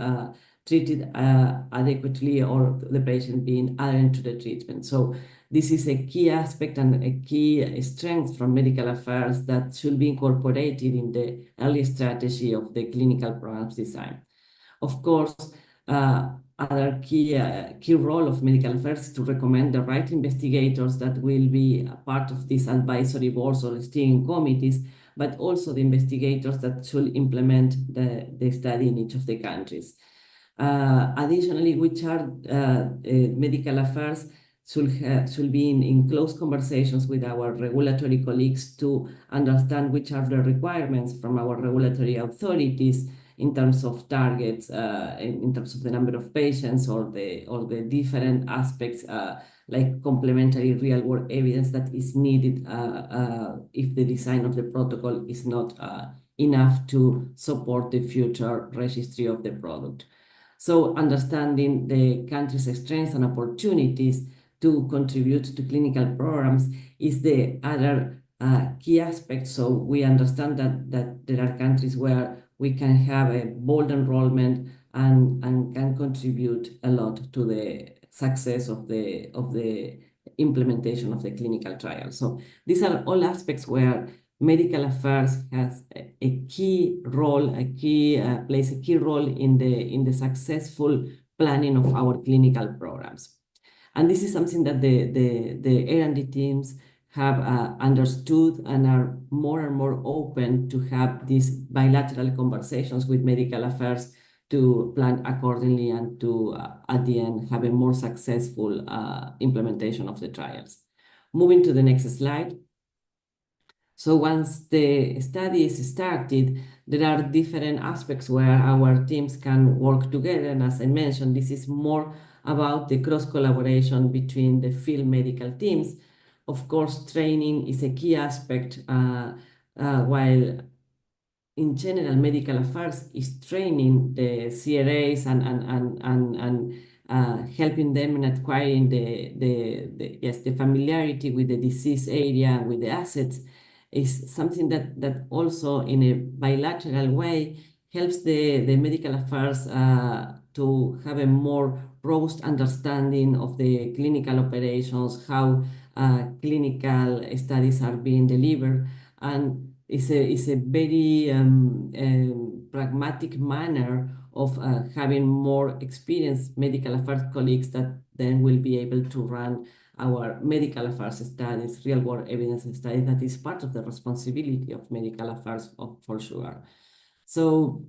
treated adequately, or the patient being added to the treatment. So this is a key aspect and a key strength from medical affairs that should be incorporated in the early strategy of the clinical programs design. Of course, other key role of medical affairs is to recommend the right investigators that will be a part of these advisory boards or steering committees, but also the investigators that should implement the study in each of the countries. Additionally, which are medical affairs should be in close conversations with our regulatory colleagues to understand which are the requirements from our regulatory authorities in terms of targets, in terms of the number of patients, or the different aspects like complementary real-world evidence that is needed if the design of the protocol is not enough to support the future registry of the product. So understanding the country's strengths and opportunities to contribute to clinical programs is the other key aspect. So we understand that there are countries where we can have a bold enrollment and can contribute a lot to the success of the implementation of the clinical trial. So these are all aspects where medical affairs has a key role, plays a key role in the successful planning of our clinical programs. And this is something that the R&D teams have understood and are more and more open to have these bilateral conversations with medical affairs to plan accordingly and to, at the end, have a more successful implementation of the trials. Moving to the next slide. So once the study is started, there are different aspects where our teams can work together. And as I mentioned, this is more about the cross-collaboration between the field medical teams. Of course, training is a key aspect, while in general, medical affairs is training the CRAs and helping them in acquiring the familiarity with the disease area, with the assets, is something that also in a bilateral way helps the medical affairs to have a more robust understanding of the clinical operations, how clinical studies are being delivered, and is a very pragmatic manner of having more experienced medical affairs colleagues that then will be able to run our medical affairs studies, real-world evidence studies. That is part of the responsibility of medical affairs, for sure. So,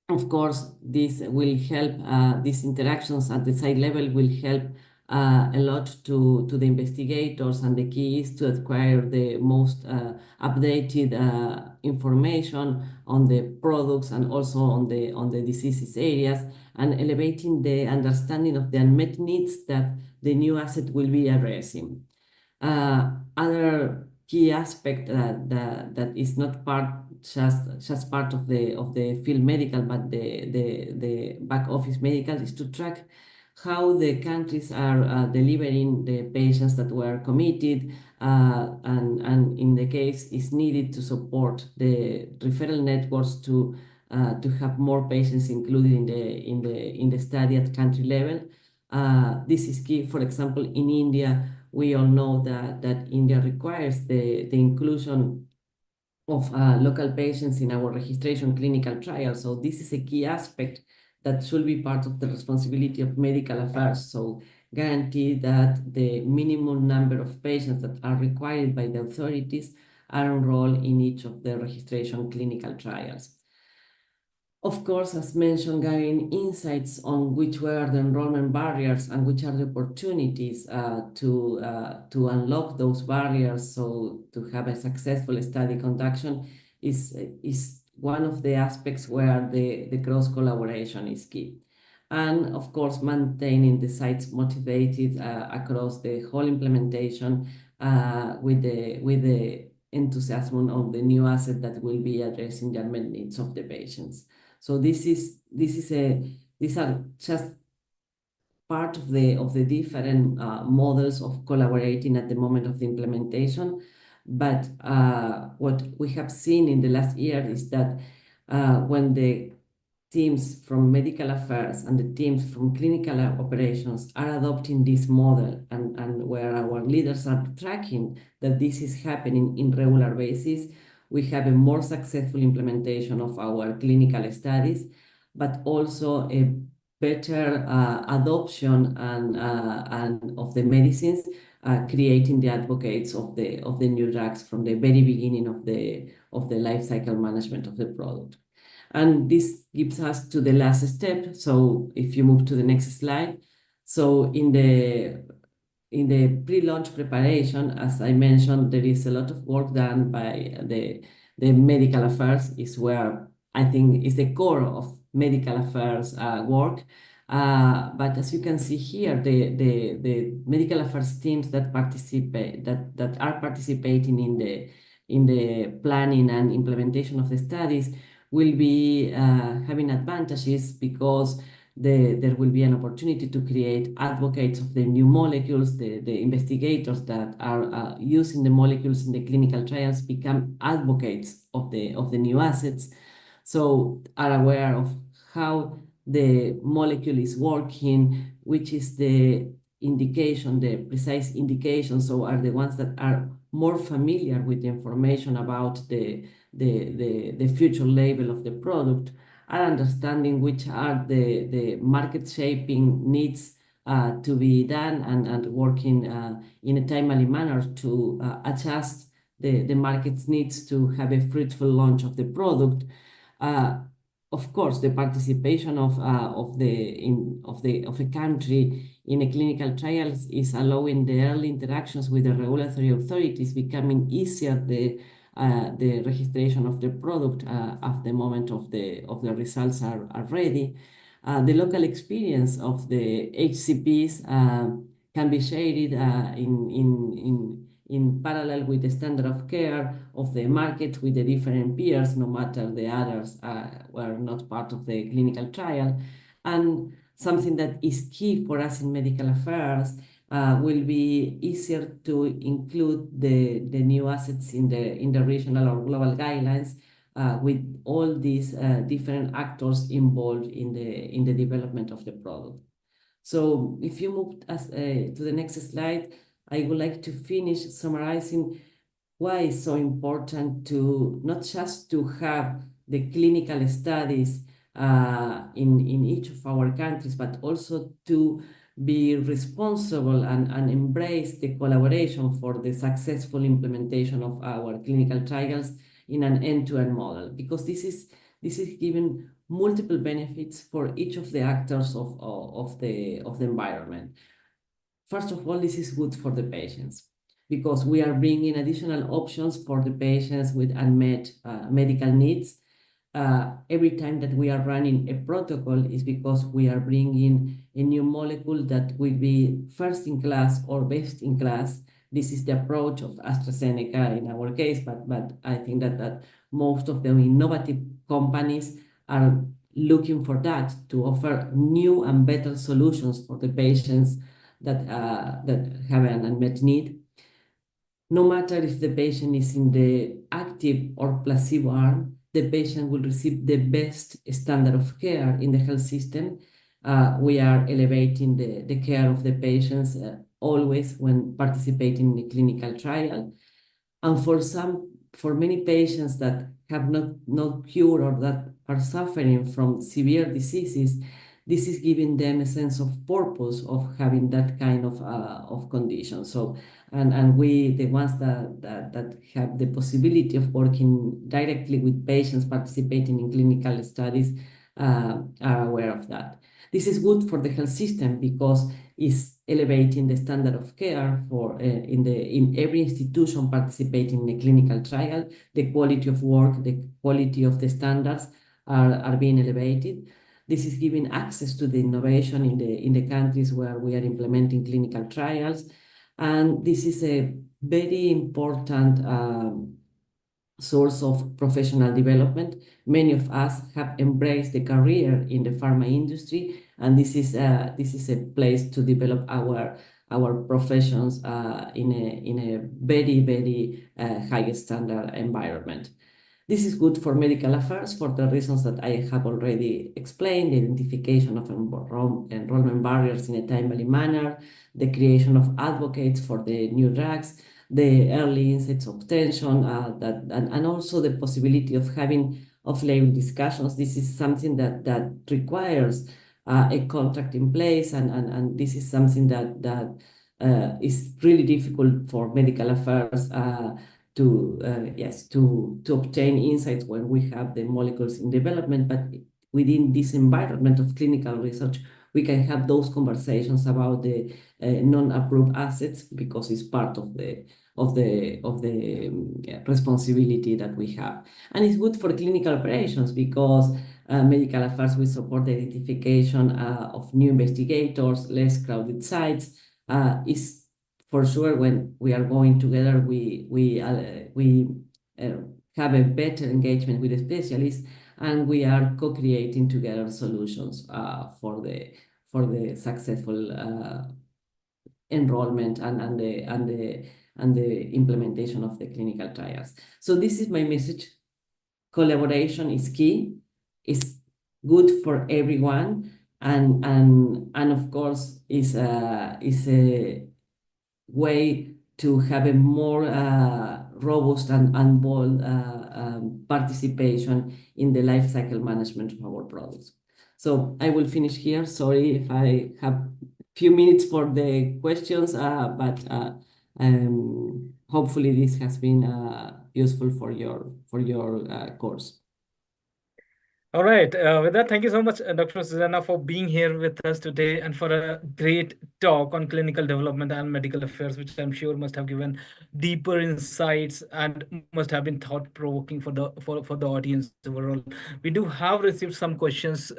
of course, this will help, these interactions at the site level will help a lot to the investigators, and the key is to acquire the most updated information on the products and also on the diseases areas, and elevating the understanding of the unmet needs that the new asset will be addressing. Other key aspect that is not just part of the field medical, but the back office medical, is to track how the countries are delivering the patients that were committed, and in the case is needed to support the referral networks to have more patients included in the study at country level. This is key. For example, in India, we all know that India requires the inclusion of local patients in our registration clinical trial. So this is a key aspect that should be part of the responsibility of medical affairs. So guarantee that the minimum number of patients that are required by the authorities are enrolled in each of the registration clinical trials. Of course, as mentioned, gathering insights on which were the enrollment barriers and which are the opportunities to unlock those barriers, so to have a successful study conduction, is one of the aspects where the cross collaboration is key. And of course, maintaining the sites motivated across the whole implementation with the enthusiasm of the new asset that will be addressing the unmet needs of the patients. So these are just part of the different models of collaborating at the moment of the implementation. But what we have seen in the last year is that when the teams from medical affairs and the teams from clinical operations are adopting this model, and where our leaders are tracking that this is happening in regular basis, we have a more successful implementation of our clinical studies, but also a better adoption and of the medicines, creating the advocates of the new drugs from the very beginning of the life cycle management of the product. And this gives us to the last step. So if you move to the next slide. So in the pre-launch preparation, as I mentioned, there is a lot of work done by the medical affairs, is where I think is the core of medical affairs work. But as you can see here, the medical affairs teams that participate, that are participating in the planning and implementation of the studies will be having advantages because there will be an opportunity to create advocates of the new molecules. The investigators that are using the molecules in the clinical trials become advocates of the new assets, so are aware of how the molecule is working, which is the indication, the precise indication, so are the ones that are more familiar with the information about the future label of the product, are understanding which are the market shaping needs to be done, and working in a timely manner to adjust the market's needs to have a fruitful launch of the product. Of course, the participation of a country in a clinical trials is allowing the early interactions with the regulatory authorities becoming easier. The registration of the product at the moment of the results are ready. The local experience of the HCPs can be shared in parallel with the standard of care of the market with the different peers, no matter the others were not part of the clinical trial. And something that is key for us in medical affairs will be easier to include the new assets in the regional or global guidelines with all these different actors involved in the development of the product. So if you move to the next slide, I would like to finish summarizing why it's so important to not just to have the clinical studies in each of our countries, but also to be responsible and embrace the collaboration for the successful implementation of our clinical trials in an end-to-end model, because this is giving multiple benefits for each of the actors of the environment. First of all, this is good for the patients because we are bringing additional options for the patients with unmet medical needs. Every time that we are running a protocol is because we are bringing a new molecule that will be first in class or best in class. This is the approach of AstraZeneca in our case, but I think that most of the innovative companies are looking for that to offer new and better solutions for the patients that have an unmet need. No matter if the patient is in the active or placebo arm, the patient will receive the best standard of care in the health system. We are elevating the care of the patients always when participating in a clinical trial. And for many patients that have no cure or that are suffering from severe diseases, this is giving them a sense of purpose of having that kind of condition. So, and we, the ones that have the possibility of working directly with patients participating in clinical studies are aware of that. This is good for the health system because is elevating the standard of care for in every institution participating in a clinical trial. The quality of work, the quality of the standards are being elevated. This is giving access to the innovation in the countries where we are implementing clinical trials, and this is a very important source of professional development. Many of us have embraced the career in the pharma industry, and this is a place to develop our professions in a very high standard environment. This is good for medical affairs for the reasons that I have already explained: the identification of enrollment barriers in a timely manner, the creation of advocates for the new drugs, the early insights obtention, and also the possibility of having off-label discussions. This is something that requires a contract in place, and this is something that is really difficult for medical affairs to obtain insights when we have the molecules in development. But within this environment of clinical research, we can have those conversations about the non-approved assets, because it's part of the responsibility that we have. And it's good for clinical operations, because medical affairs will support the identification of new investigators, less crowded sites. Is for sure, when we are going together, we have a better engagement with the specialists, and we are co-creating together solutions for the successful enrollment and the implementation of the clinical trials. So this is my message. Collaboration is key. It's good for everyone, and of course is a way to have a more robust and bold participation in the life cycle management of our products. So I will finish here. Sorry if I have few minutes for the questions, but hopefully this has been useful for your course. All right. With that, thank you so much, Dr. Susanna, for being here with us today and for a great talk on clinical development and medical affairs, which I'm sure must have given deeper insights and must have been thought-provoking for the audience overall. We do have received some questions.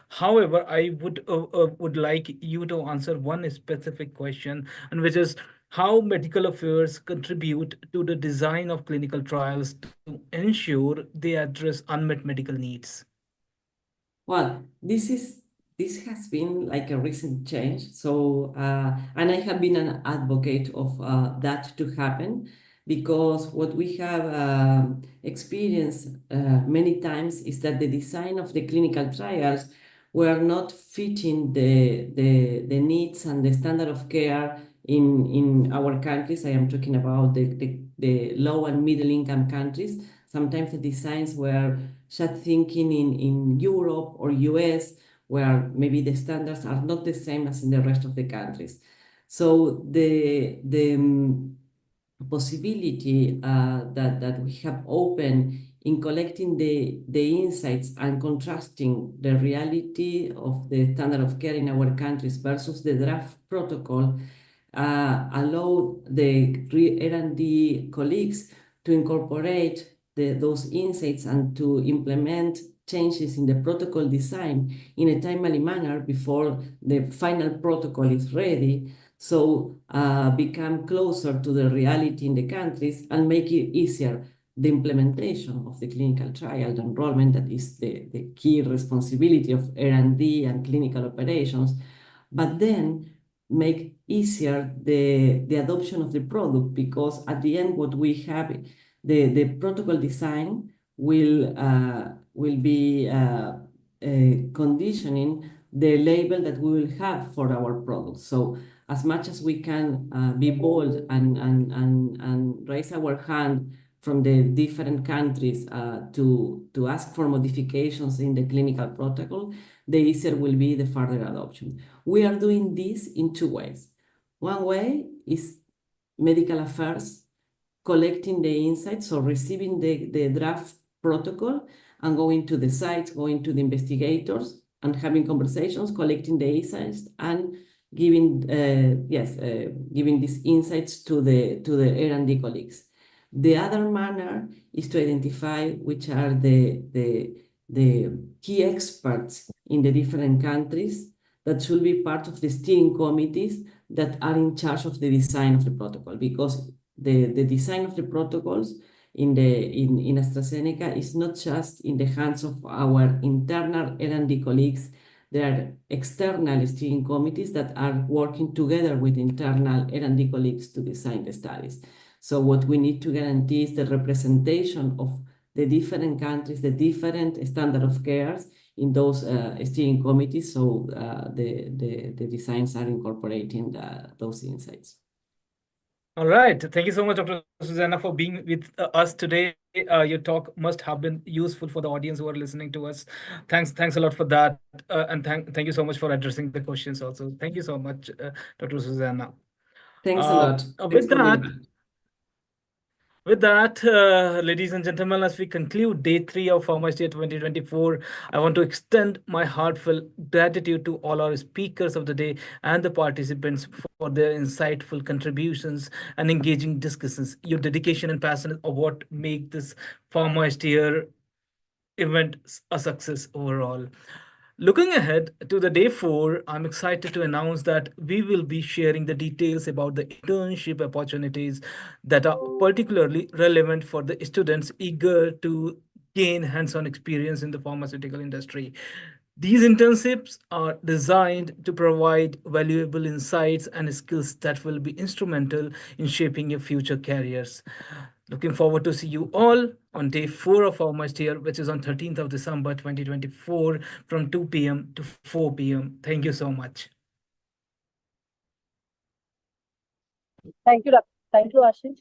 However, I would like you to answer one specific question, and which is how medical affairs contribute to the design of clinical trials to ensure they address unmet medical needs. Well, this has been like a recent change. So, and I have been an advocate of that to happen, because what we have experienced many times is that the design of the clinical trials were not fitting the needs and the standard of care in our countries. I am talking about the low and middle income countries. Sometimes the designs were just thinking in Europe or US, where maybe the standards are not the same as in the rest of the countries. So the possibility that we have opened in collecting the insights and contrasting the reality of the standard of care in our countries versus the draft protocol allow the R&D colleagues to incorporate those insights and to implement changes in the protocol design in a timely manner before the final protocol is ready. So become closer to the reality in the countries and make it easier the implementation of the clinical trial, the enrollment, that is the key responsibility of R&D and clinical operations, but then make easier the adoption of the product, because at the end what we have, the protocol design will be conditioning the label that we will have for our products. So as much as we can be bold and raise our hand from the different countries to ask for modifications in the clinical protocol, the easier will be the further adoption. We are doing this in two ways. One way is medical affairs collecting the insights, so receiving the draft protocol and going to the sites, going to the investigators and having conversations, collecting the insights and giving giving these insights to the R&D colleagues. The other manner is to identify which are the key experts in the different countries that should be part of the steering committees that are in charge of the design of the protocol, because the design of the protocols in AstraZeneca is not just in the hands of our internal R&D colleagues. There are external steering committees that are working together with internal R&D colleagues to design the studies. So what we need to guarantee is the representation of the different countries, the different standard of cares in those steering committees, so the designs are incorporating those insights. All right. Thank you so much, Dr. Susanna, for being with us today. Your talk must have been useful for the audience who are listening to us. Thanks a lot for that. And thank you so much for addressing the questions also. Thank you so much, Dr. Susanna. Thanks a lot. With that, ladies and gentlemen, as we conclude day 3 of PharmaSteer 2024, I want to extend my heartfelt gratitude to all our speakers of the day and the participants for their insightful contributions and engaging discussions. Your dedication and passion are what make this PharmaSteer event a success overall. Looking ahead to the day 4, I'm excited to announce that we will be sharing the details about the internship opportunities that are particularly relevant for the students eager to gain hands-on experience in the pharmaceutical industry. These internships are designed to provide valuable insights and skills that will be instrumental in shaping your future careers. Looking forward to see you all on day 4 of our year, which is on 13th of December 2024 from 2 p.m. to 4 p.m. Thank you so much. Thank you, Ashish.